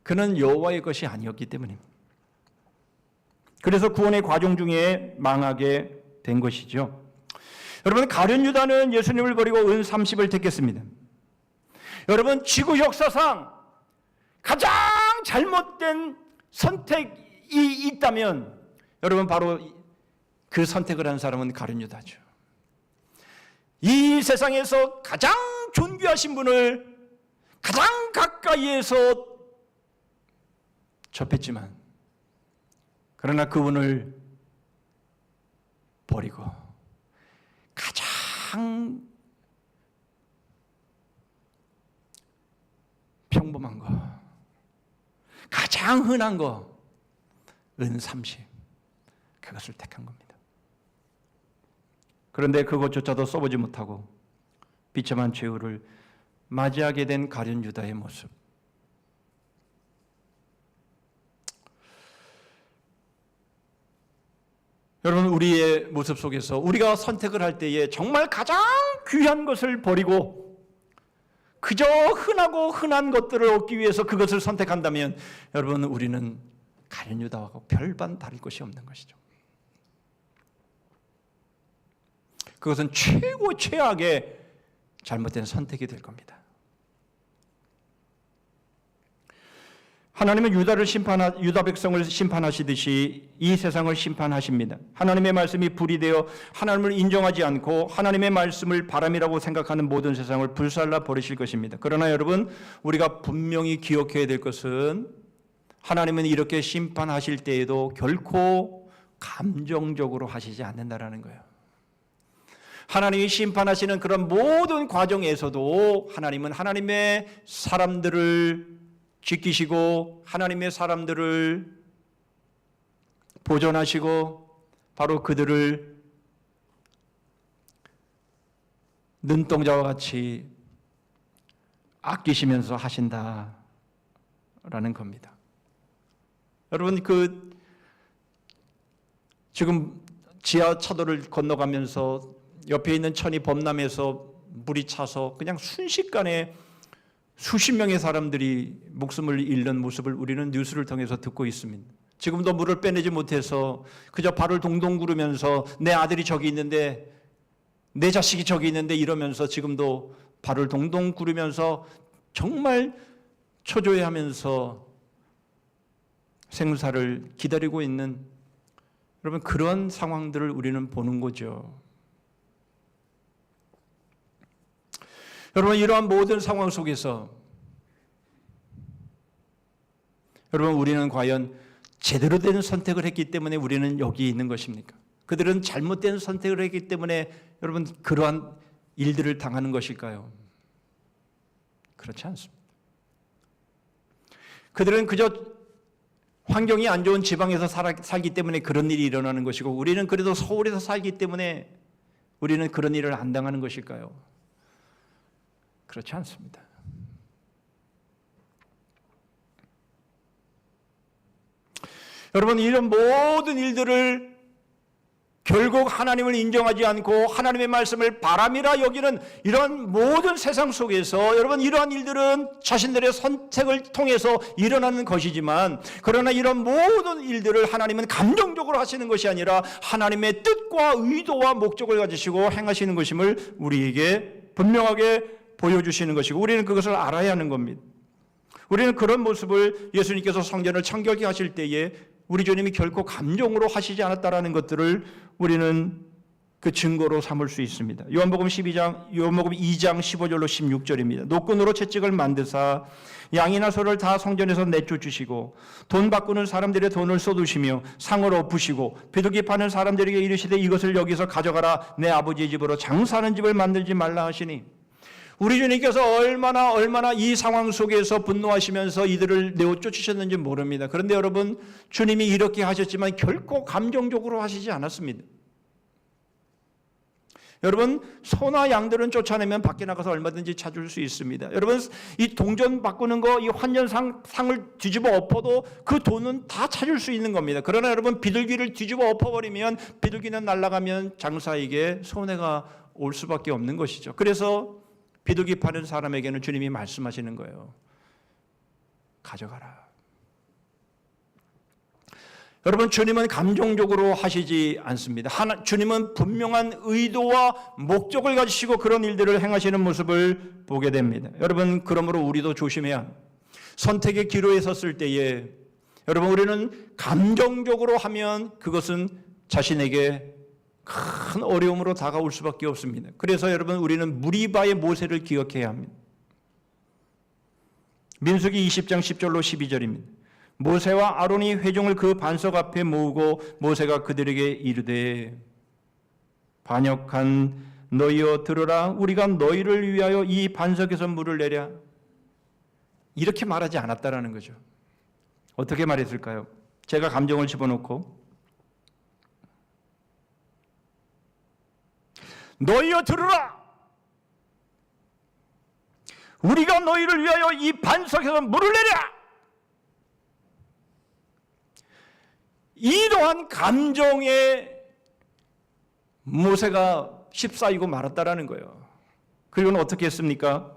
Speaker 1: 그는 여호와의 것이 아니었기 때문입니다. 그래서 구원의 과정 중에 망하게 된 것이죠. 여러분 가룟 유다는 예수님을 버리고 은 30을 택했습니다. 여러분 지구 역사상 가장 잘못된 선택이 있다면 여러분 바로 그 선택을 한 사람은 가룟 유다죠. 이 세상에서 가장 존귀하신 분을 가장 가까이에서 접했지만 그러나 그분을 버리고 가장 평범한 거, 가장 흔한 거, 은 30 그것을 택한 겁니다. 그런데 그것조차도 써보지 못하고 비참한 최후를 맞이하게 된 가룟 유다의 모습. 여러분 우리의 모습 속에서 우리가 선택을 할 때에 정말 가장 귀한 것을 버리고 그저 흔하고 흔한 것들을 얻기 위해서 그것을 선택한다면 여러분 우리는 가룟 유다하고 별반 다를 것이 없는 것이죠. 그것은 최고 최악의 잘못된 선택이 될 겁니다. 하나님은 유다 백성을 심판하시듯이 이 세상을 심판하십니다. 하나님의 말씀이 불이 되어 하나님을 인정하지 않고 하나님의 말씀을 바람이라고 생각하는 모든 세상을 불살라 버리실 것입니다. 그러나 여러분 우리가 분명히 기억해야 될 것은 하나님은 이렇게 심판하실 때에도 결코 감정적으로 하시지 않는다라는 거예요. 하나님이 심판하시는 그런 모든 과정에서도 하나님은 하나님의 사람들을 지키시고 하나님의 사람들을 보존하시고 바로 그들을 눈동자와 같이 아끼시면서 하신다라는 겁니다. 여러분 지금 지하차도를 건너가면서 옆에 있는 천이 범람해서 물이 차서 그냥 순식간에 수십 명의 사람들이 목숨을 잃는 모습을 우리는 뉴스를 통해서 듣고 있습니다. 지금도 물을 빼내지 못해서 그저 발을 동동 구르면서 내 아들이 저기 있는데 내 자식이 저기 있는데 이러면서 지금도 발을 동동 구르면서 정말 초조해하면서 생사를 기다리고 있는 여러분 그런 상황들을 우리는 보는 거죠. 여러분 이러한 모든 상황 속에서 여러분 우리는 과연 제대로 된 선택을 했기 때문에 우리는 여기 있는 것입니까? 그들은 잘못된 선택을 했기 때문에 여러분 그러한 일들을 당하는 것일까요? 그렇지 않습니다. 그들은 그저 환경이 안 좋은 지방에서 살기 때문에 그런 일이 일어나는 것이고 우리는 그래도 서울에서 살기 때문에 우리는 그런 일을 안 당하는 것일까요? 그렇지 않습니다. 여러분, 이런 모든 일들을 결국 하나님을 인정하지 않고 하나님의 말씀을 바람이라 여기는 이런 모든 세상 속에서 여러분 이러한 일들은 자신들의 선택을 통해서 일어나는 것이지만 그러나 이런 모든 일들을 하나님은 감정적으로 하시는 것이 아니라 하나님의 뜻과 의도와 목적을 가지시고 행하시는 것임을 우리에게 분명하게 보여주시는 것이고 우리는 그것을 알아야 하는 겁니다. 우리는 그런 모습을 예수님께서 성전을 청결케 하실 때에 우리 주님이 결코 감정으로 하시지 않았다라는 것들을 우리는 그 증거로 삼을 수 있습니다. 요한복음 2장 15절로 16절입니다. 노끈으로 채찍을 만드사 양이나 소를 다 성전에서 내쫓으시고 돈 바꾸는 사람들의 돈을 쏟으시며 상을 엎으시고 비둘기 파는 사람들에게 이르시되 이것을 여기서 가져가라 내 아버지의 집으로 장사하는 집을 만들지 말라 하시니 우리 주님께서 얼마나 이 상황 속에서 분노하시면서 이들을 내어 쫓으셨는지 모릅니다. 그런데 여러분 주님이 이렇게 하셨지만 결코 감정적으로 하시지 않았습니다. 여러분 소나 양들은 쫓아내면 밖에 나가서 얼마든지 찾을 수 있습니다. 여러분 이 동전 바꾸는 거 이 환전상을 뒤집어 엎어도 그 돈은 다 찾을 수 있는 겁니다. 그러나 여러분 비둘기를 뒤집어 엎어버리면 비둘기는 날아가면 장사에게 손해가 올 수밖에 없는 것이죠. 그래서 비둘기 파는 사람에게는 주님이 말씀하시는 거예요. 가져가라. 여러분 주님은 감정적으로 하시지 않습니다. 주님은 분명한 의도와 목적을 가지시고 그런 일들을 행하시는 모습을 보게 됩니다. 여러분 그러므로 우리도 조심해야 합니다. 선택의 기로에 섰을 때에 여러분 우리는 감정적으로 하면 그것은 자신에게 큰 어려움으로 다가올 수밖에 없습니다. 그래서 여러분 우리는 무리바의 모세를 기억해야 합니다. 민수기 20장 10절로 12절입니다. 모세와 아론이 회중을 그 반석 앞에 모으고 모세가 그들에게 이르되 반역한 너희여 들으라 우리가 너희를 위하여 이 반석에서 물을 내랴 이렇게 말하지 않았다라는 거죠. 어떻게 말했을까요? 제가 감정을 집어넣고 너희여 들으라 우리가 너희를 위하여 이 반석에서 물을 내랴 이러한 감정에 모세가 휩싸이고 말았다라는 거예요. 그리고는 어떻게 했습니까?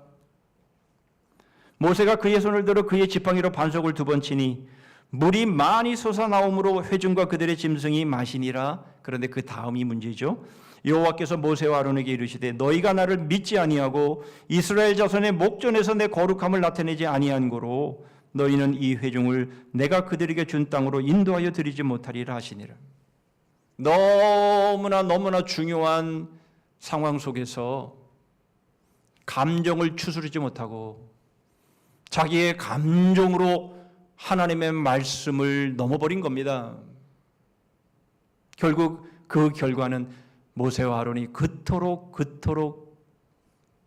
Speaker 1: 모세가 그의 손을 들어 그의 지팡이로 반석을 2번 치니 물이 많이 솟아나오므로 회중과 그들의 짐승이 마시니라. 그런데 그 다음이 문제죠. 여호와께서 모세와 아론에게 이르시되 너희가 나를 믿지 아니하고 이스라엘 자손의 목전에서 내 거룩함을 나타내지 아니한 고로 너희는 이 회중을 내가 그들에게 준 땅으로 인도하여 드리지 못하리라 하시니라. 너무나 중요한 상황 속에서 감정을 추스르지 못하고 자기의 감정으로 하나님의 말씀을 넘어버린 겁니다. 결국 그 결과는 모세와 아론이 그토록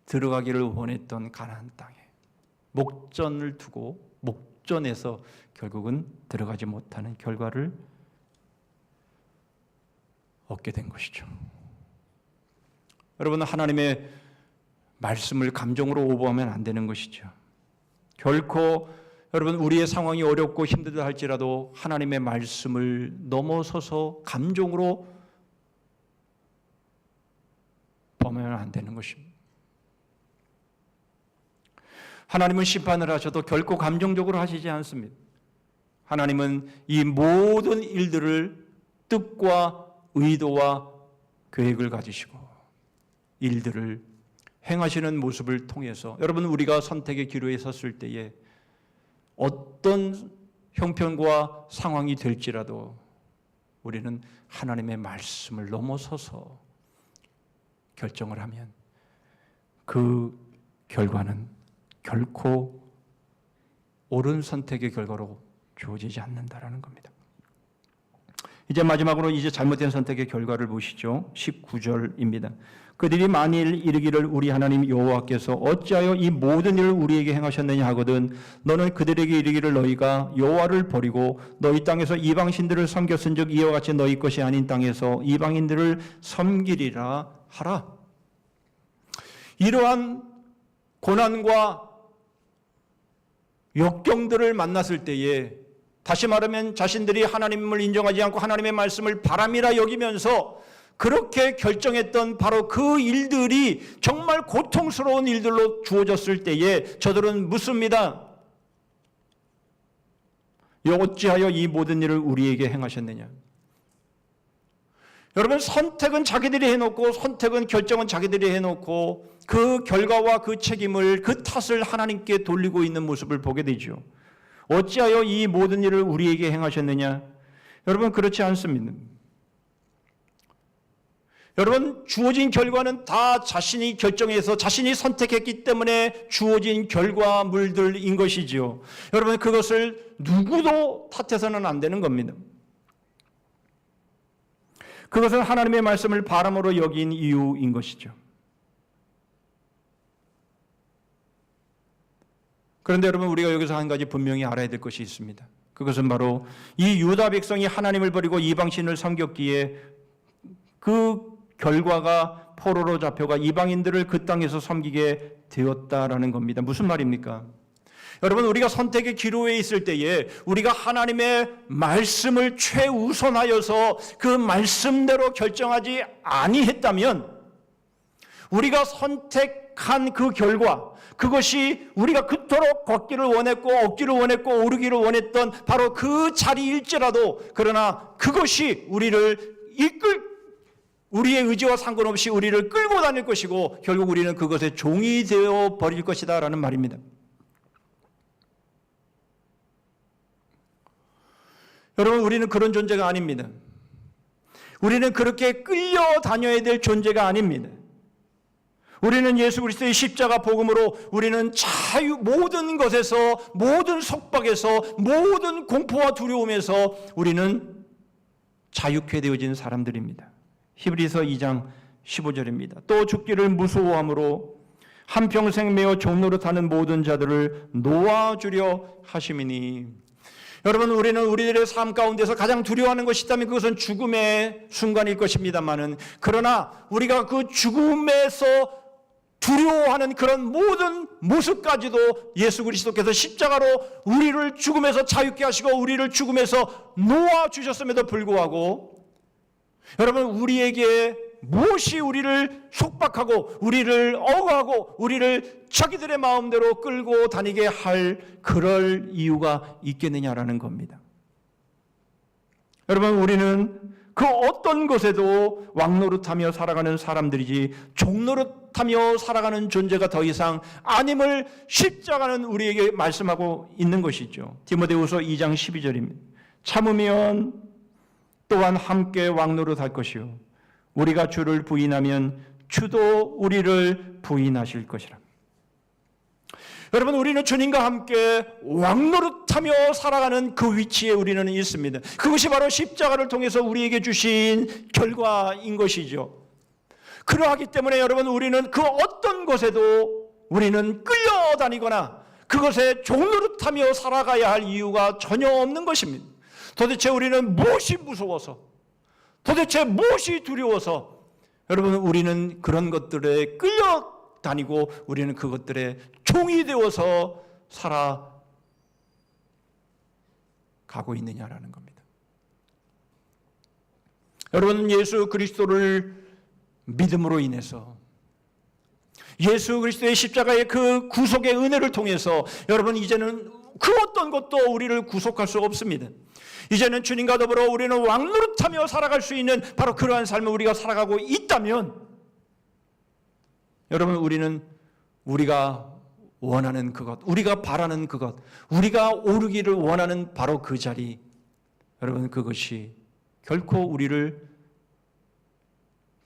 Speaker 1: 들어가기를 원했던 가나안 땅에 목전을 두고 목전에서 결국은 들어가지 못하는 결과를 얻게 된 것이죠. 여러분 하나님의 말씀을 감정으로 오버하면 안 되는 것이죠. 결코 여러분 우리의 상황이 어렵고 힘들다 할지라도 하나님의 말씀을 넘어서서 감정으로 범하면 안 되는 것입니다. 하나님은 심판을 하셔도 결코 감정적으로 하시지 않습니다. 하나님은 이 모든 일들을 뜻과 의도와 계획을 가지시고 일들을 행하시는 모습을 통해서 여러분 우리가 선택의 기로에 섰을 때에 어떤 형편과 상황이 될지라도 우리는 하나님의 말씀을 넘어서서 결정을 하면 그 결과는 결코 옳은 선택의 결과로 주어지지 않는다라는 겁니다. 이제 마지막으로 이제 잘못된 선택의 결과를 보시죠. 19절입니다. 그들이 만일 이르기를 우리 하나님 여호와께서 어찌하여 이 모든 일을 우리에게 행하셨느냐 하거든 너는 그들에게 이르기를 너희가 여호와를 버리고 너희 땅에서 이방신들을 섬겼은즉 이와 같이 너희 것이 아닌 땅에서 이방인들을 섬기리라 하라. 이러한 고난과 역경들을 만났을 때에 다시 말하면 자신들이 하나님을 인정하지 않고 하나님의 말씀을 바람이라 여기면서 그렇게 결정했던 바로 그 일들이 정말 고통스러운 일들로 주어졌을 때에 저들은 묻습니다. 어찌하여 이 모든 일을 우리에게 행하셨느냐. 여러분, 선택은 자기들이 해놓고 선택은 결정은 자기들이 해놓고 그 결과와 그 책임을 그 탓을 하나님께 돌리고 있는 모습을 보게 되죠. 어찌하여 이 모든 일을 우리에게 행하셨느냐. 여러분, 그렇지 않습니다. 여러분, 주어진 결과는 다 자신이 결정해서 자신이 선택했기 때문에 주어진 결과물들인 것이지요. 여러분, 그것을 누구도 탓해서는 안 되는 겁니다. 그것은 하나님의 말씀을 바람으로 여긴 이유인 것이죠. 그런데 여러분, 우리가 여기서 한 가지 분명히 알아야 될 것이 있습니다. 그것은 바로 이 유다 백성이 하나님을 버리고 이방신을 섬겼기에 그 결과가 포로로 잡혀가 이방인들을 그 땅에서 섬기게 되었다라는 겁니다. 무슨 말입니까? 여러분, 우리가 선택의 기로에 있을 때에 우리가 하나님의 말씀을 최우선하여서 그 말씀대로 결정하지 아니했다면 우리가 선택한 그 결과, 그것이 우리가 그토록 걷기를 원했고 얻기를 원했고 오르기를 원했던 바로 그 자리일지라도, 그러나 그것이 우리의 의지와 상관없이 우리를 끌고 다닐 것이고 결국 우리는 그것의 종이 되어 버릴 것이다 라는 말입니다. 여러분, 우리는 그런 존재가 아닙니다. 우리는 그렇게 끌려다녀야 될 존재가 아닙니다. 우리는 예수 그리스도의 십자가 복음으로 우리는 모든 것에서, 모든 속박에서, 모든 공포와 두려움에서 우리는 자유케 되어진 사람들입니다. 히브리서 2장 15절입니다. 또 죽기를 무서워함으로 한평생 매어 종노릇하는 모든 자들을 놓아주려 하심이니. 여러분, 우리는 우리들의 삶 가운데서 가장 두려워하는 것이 있다면 그것은 죽음의 순간일 것입니다만은, 그러나 우리가 그 죽음에서 두려워하는 그런 모든 모습까지도 예수 그리스도께서 십자가로 우리를 죽음에서 자유케 하시고 우리를 죽음에서 놓아주셨음에도 불구하고, 여러분, 우리에게 무엇이 우리를 속박하고 우리를 억압하고 우리를 자기들의 마음대로 끌고 다니게 할 그럴 이유가 있겠느냐라는 겁니다. 여러분, 우리는 그 어떤 것에도 왕노릇하며 살아가는 사람들이지 종노릇하며 살아가는 존재가 더 이상 아님을 십자가는 우리에게 말씀하고 있는 것이죠. 디모데후서 2장 12절입니다. 참으면 또한 함께 왕노릇할 것이요 우리가 주를 부인하면 주도 우리를 부인하실 것이라. 여러분, 우리는 주님과 함께 왕노릇하며 살아가는 그 위치에 우리는 있습니다. 그것이 바로 십자가를 통해서 우리에게 주신 결과인 것이죠. 그러하기 때문에 여러분, 우리는 그 어떤 것에도 우리는 끌려다니거나 그것에 종노릇하며 살아가야 할 이유가 전혀 없는 것입니다. 도대체 우리는 무엇이 무서워서, 도대체 무엇이 두려워서 여러분 우리는 그런 것들에 끌려다니고 우리는 그것들의 종이 되어서 살아가고 있느냐라는 겁니다. 여러분, 예수 그리스도를 믿음으로 인해서, 예수 그리스도의 십자가의 그 구속의 은혜를 통해서 여러분 이제는 그 어떤 것도 우리를 구속할 수 없습니다. 이제는 주님과 더불어 우리는 왕노릇하며 살아갈 수 있는 바로 그러한 삶을 우리가 살아가고 있다면, 여러분, 우리는 우리가 원하는 그것, 우리가 바라는 그것, 우리가 오르기를 원하는 바로 그 자리, 여러분, 그것이 결코 우리를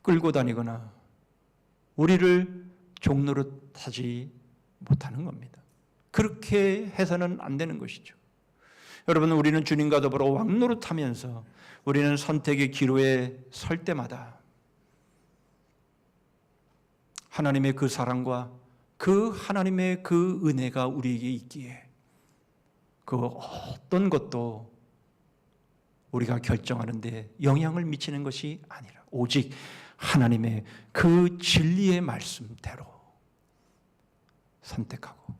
Speaker 1: 끌고 다니거나 우리를 종노릇하지 못하는 겁니다. 그렇게 해서는 안 되는 것이죠. 여러분, 우리는 주님과 더불어 왕노릇하면서 우리는 선택의 기로에 설 때마다 하나님의 그 사랑과 그 하나님의 그 은혜가 우리에게 있기에 그 어떤 것도 우리가 결정하는 데 영향을 미치는 것이 아니라 오직 하나님의 그 진리의 말씀대로 선택하고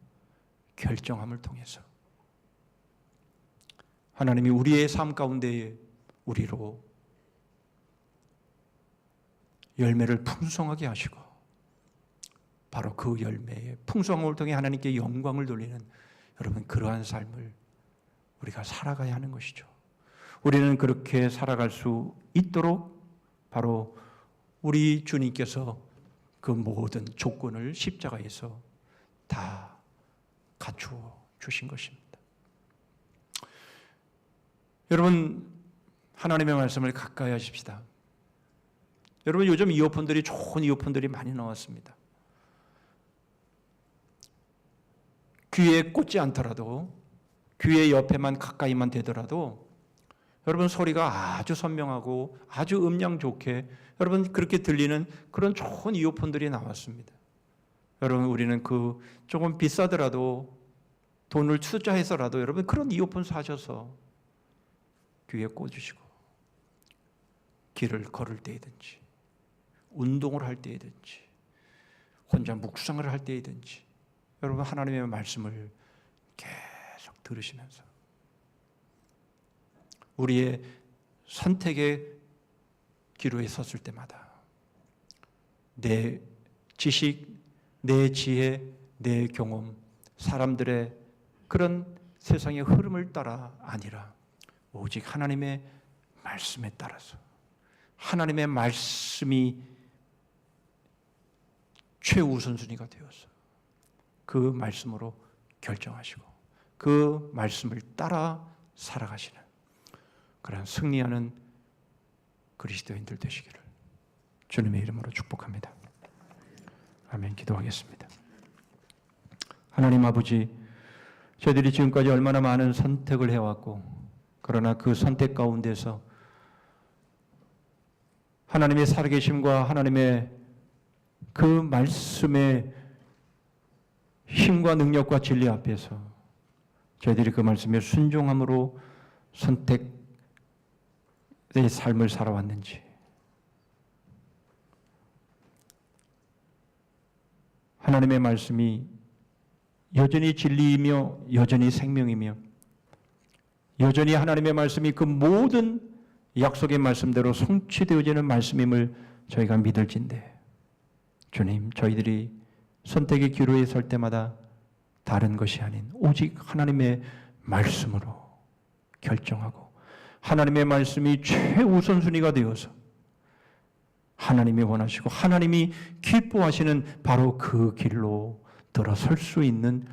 Speaker 1: 결정함을 통해서 하나님이 우리의 삶 가운데 우리로 열매를 풍성하게 하시고 바로 그 열매의 풍성함을 통해 하나님께 영광을 돌리는 여러분 그러한 삶을 우리가 살아가야 하는 것이죠. 우리는 그렇게 살아갈 수 있도록 바로 우리 주님께서 그 모든 조건을 십자가에서 다 갖추어 주신 것입니다. 여러분, 하나님의 말씀을 가까이 하십시다. 여러분, 요즘 이어폰들이 좋은 이어폰들이 많이 나왔습니다. 귀에 꽂지 않더라도 귀의 옆에만 가까이만 되더라도 여러분 소리가 아주 선명하고 아주 음량 좋게 여러분 그렇게 들리는 그런 좋은 이어폰들이 나왔습니다. 여러분, 우리는 그 조금 비싸더라도 돈을 투자해서라도 여러분 그런 이어폰 사셔서 귀에 꽂으시고 길을 걸을 때이든지 운동을 할 때이든지 혼자 묵상을 할 때이든지 여러분 하나님의 말씀을 계속 들으시면서 우리의 선택의 기로에 섰을 때마다 내 지식, 내 지혜, 내 경험, 사람들의 그런 세상의 흐름을 따라 아니라 오직 하나님의 말씀에 따라서 하나님의 말씀이 최우선순위가 되어서 그 말씀으로 결정하시고 그 말씀을 따라 살아가시는 그런 승리하는 그리스도인들 되시기를 주님의 이름으로 축복합니다. 아멘. 기도하겠습니다. 하나님 아버지, 저희들이 지금까지 얼마나 많은 선택을 해왔고 그러나 그 선택 가운데서 하나님의 살아계심과 하나님의 그 말씀의 힘과 능력과 진리 앞에서 저희들이 그 말씀에 순종함으로 선택의 삶을 살아왔는지 하나님의 말씀이 여전히 진리이며 여전히 생명이며 여전히 하나님의 말씀이 그 모든 약속의 말씀대로 성취되어지는 말씀임을 저희가 믿을진데 주님, 저희들이 선택의 기로에 설 때마다 다른 것이 아닌 오직 하나님의 말씀으로 결정하고 하나님의 말씀이 최우선순위가 되어서 하나님이 원하시고 하나님이 기뻐하시는 바로 그 길로 들어설 수 있는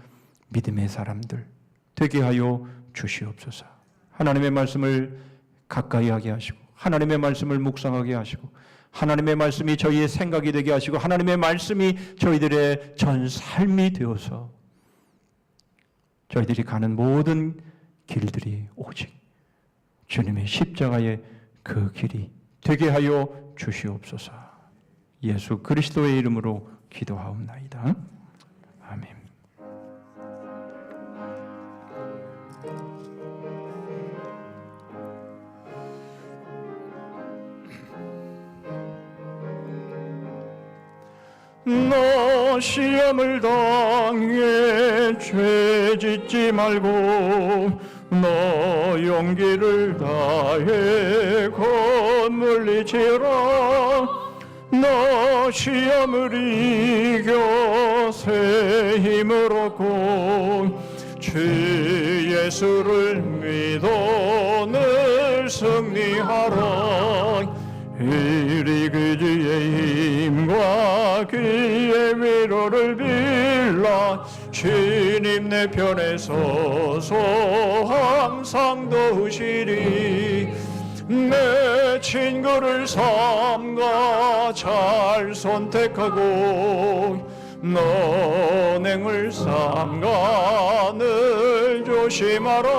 Speaker 1: 믿음의 사람들 되게 하여 주시옵소서. 하나님의 말씀을 가까이 하게 하시고 하나님의 말씀을 묵상하게 하시고 하나님의 말씀이 저희의 생각이 되게 하시고 하나님의 말씀이 저희들의 전 삶이 되어서 저희들이 가는 모든 길들이 오직 주님의 십자가의 그 길이 되게 하여 주시옵소서. 예수 그리스도의 이름으로 기도하옵나이다. 아멘. 너 시험을 당해 죄 짓지 말고 너 용기를 다해 거물리치라. 너 시험을 이겨 새 힘을 얻고 주 예수를 믿어 늘 승리하라. 이리 그 주의 힘과 그의 위로를 빌라. 주님 내 편에 서서 항상 도우시리. 내 친구를 삼가 잘 선택하고 너행을 삼가 늘 조심하라.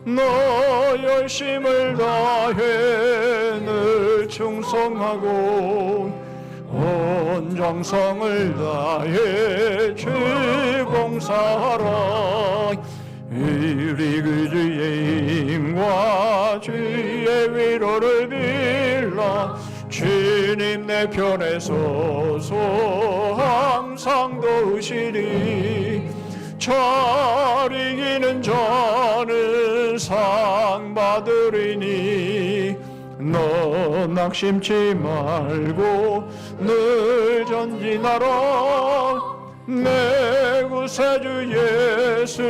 Speaker 1: 너 열심을 다해 늘 충성하고 온 정성을 다해 주 봉사하라. 우리 그 주의 힘과 주의 위로를 빌라. 주님 내 편에 서서 항상 도우시리. 잘 이기는 자는 상 받으리니 너 낙심치 말고 늘 전진하라. 내 구세주 예수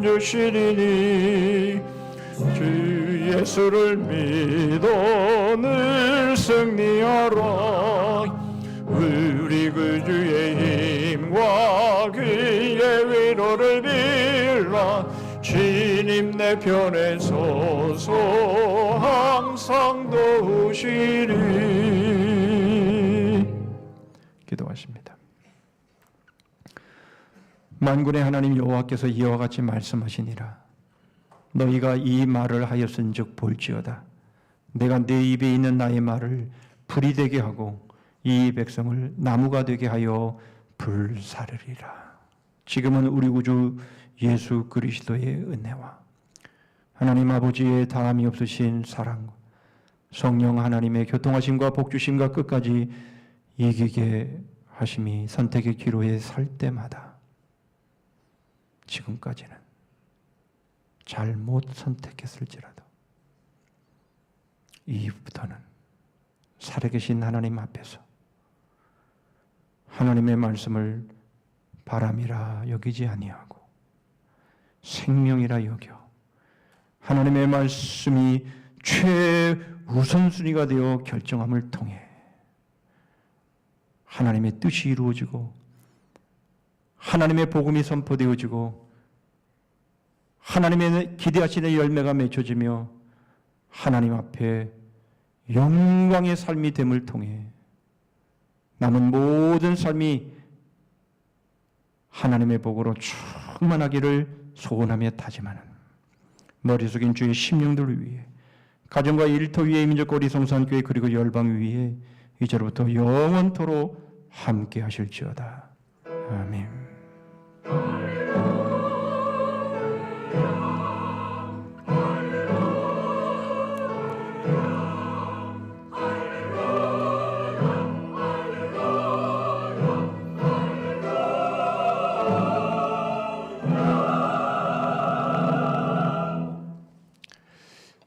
Speaker 1: 힘주시리니 주 예수를 믿어 늘 승리하라. 우리 그 주의 힘과 그의 위로를 빌라. 주님 내 편에 서서 항상 도우시리. 기도하십니다. 만군의 하나님 여호와께서 이와 같이 말씀하시니라. 너희가 이 말을 하였은즉 볼지어다. 내가 내 입에 있는 나의 말을 불이 되게 하고 이 백성을 나무가 되게 하여 불사르리라. 지금은 우리 구주 예수 그리스도의 은혜와 하나님 아버지의 다함이 없으신 사랑, 성령 하나님의 교통하심과 복주심과 끝까지 이기게 하심이 선택의 기로에 설 때마다 지금까지는 잘못 선택했을지라도 이후부터는 살아계신 하나님 앞에서 하나님의 말씀을 바람이라 여기지 아니하고 생명이라 여겨 하나님의 말씀이 최우선순위가 되어 결정함을 통해 하나님의 뜻이 이루어지고 하나님의 복음이 선포되어지고 하나님의 기대하시는 열매가 맺혀지며 하나님 앞에 영광의 삶이 됨을 통해 남은 모든 삶이 하나님의 복으로 충만하기를 소원하며 다짐하는 머리 숙인 주의 심령들을 위해 가정과 일터 위에 민족거리 성산교회 그리고 열방 위에 이제로부터 영원토록 함께 하실지어다. 아멘.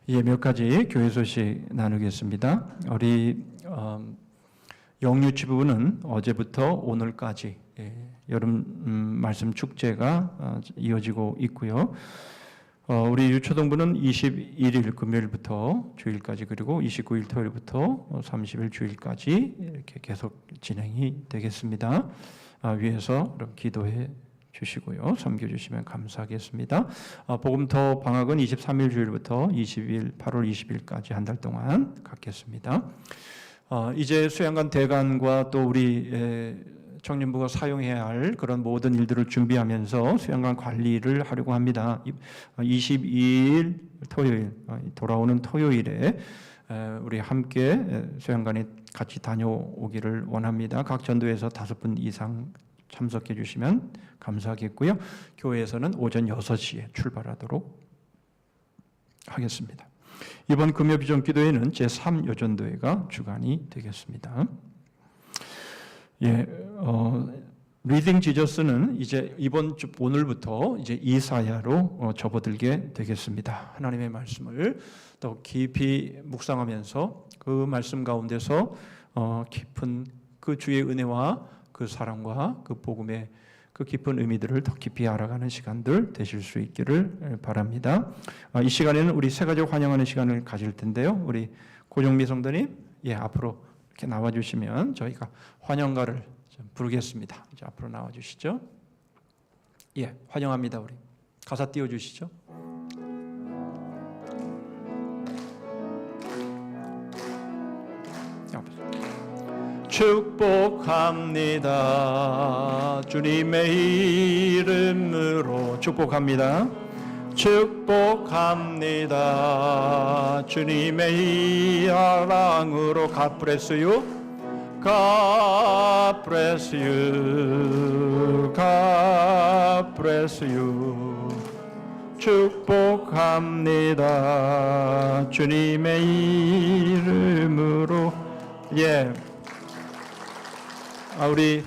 Speaker 1: 예, 몇 가지 교회 소식 나누겠습니다. 우리 영유치부는 어제부터 오늘까지 여름 말씀 축제가 이어지고 있고요. 우리 유초동부는 21일 금요일부터 주일까지 그리고 29일 토요일부터 30일 주일까지 이렇게 계속 진행이 되겠습니다. 위에서 기도해 주시고요. 섬겨주시면 감사하겠습니다. 복음터 방학은 23일 주일부터 20일 8월 20일까지 한 달 동안 갖겠습니다. 이제 수양관 대관과 또 우리 청년부가 사용해야 할 그런 모든 일들을 준비하면서 수양관 관리를 하려고 합니다. 22일 토요일 돌아오는 토요일에 우리 함께 수양관에 같이 다녀오기를 원합니다. 각 전도에서 5분 이상 참석해 주시면 감사하겠고요. 교회에서는 오전 6시에 출발하도록 하겠습니다. 이번 금요 비전 기도회는 제3여전도회가 주관이 되겠습니다. 예, 리딩 지저스는 이제 이번 주 오늘부터 이제 이사야로 접어들게 되겠습니다. 하나님의 말씀을 더 깊이 묵상하면서 그 말씀 가운데서 깊은 그 주의 은혜와 그 사랑과 그 복음의 그 깊은 의미들을 더 깊이 알아가는 시간들 되실 수 있기를 바랍니다. 이 시간에는 우리 새 가족 환영하는 시간을 가질 텐데요. 우리 고정미 성도님, 예, 앞으로 이렇게 나와주시면 저희가 환영가를 좀 부르겠습니다. 이제 앞으로 나와주시죠. 예, 환영합니다. 우리 가사 띄워주시죠. 축복합니다. 주님의 이름으로 축복합니다. 축복합니다. 주님의 사랑으로 God bless you. God bless you. God bless you. 축복합니다. 주님의 이름으로. 예. 우리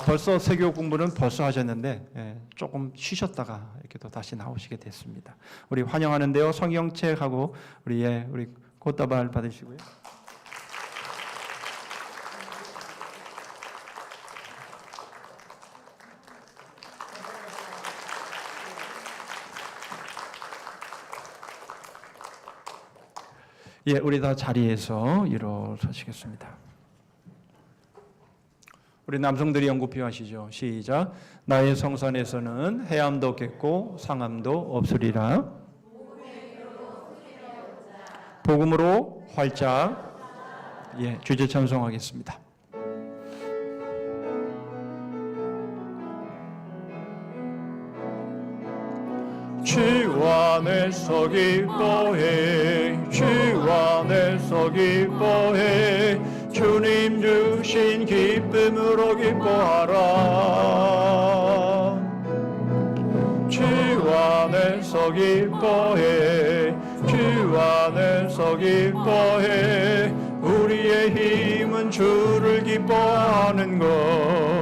Speaker 1: 벌써 세교 공부는 벌써 하셨는데 조금 쉬셨다가 이렇게 또 다시 나오시게 됐습니다. 우리 환영하는데요. 성경책하고 우리 꽃다발 받으시고요. 예, 우리 다 자리에서 일어서시겠습니다. 우리 남성들이 연구 필요하시죠? 시작. 나의 성산에서는 해암도 없겠고 상암도 없으리라. 복음으로 활짝 주제 찬송하겠습니다. 주 안에서 기뻐해, 주 안에서 기뻐해, 주님 주신 기쁨으로 기뻐하라. 주 안에서 기뻐해, 주 안에서 기뻐해, 우리의 힘은 주를 기뻐하는 것.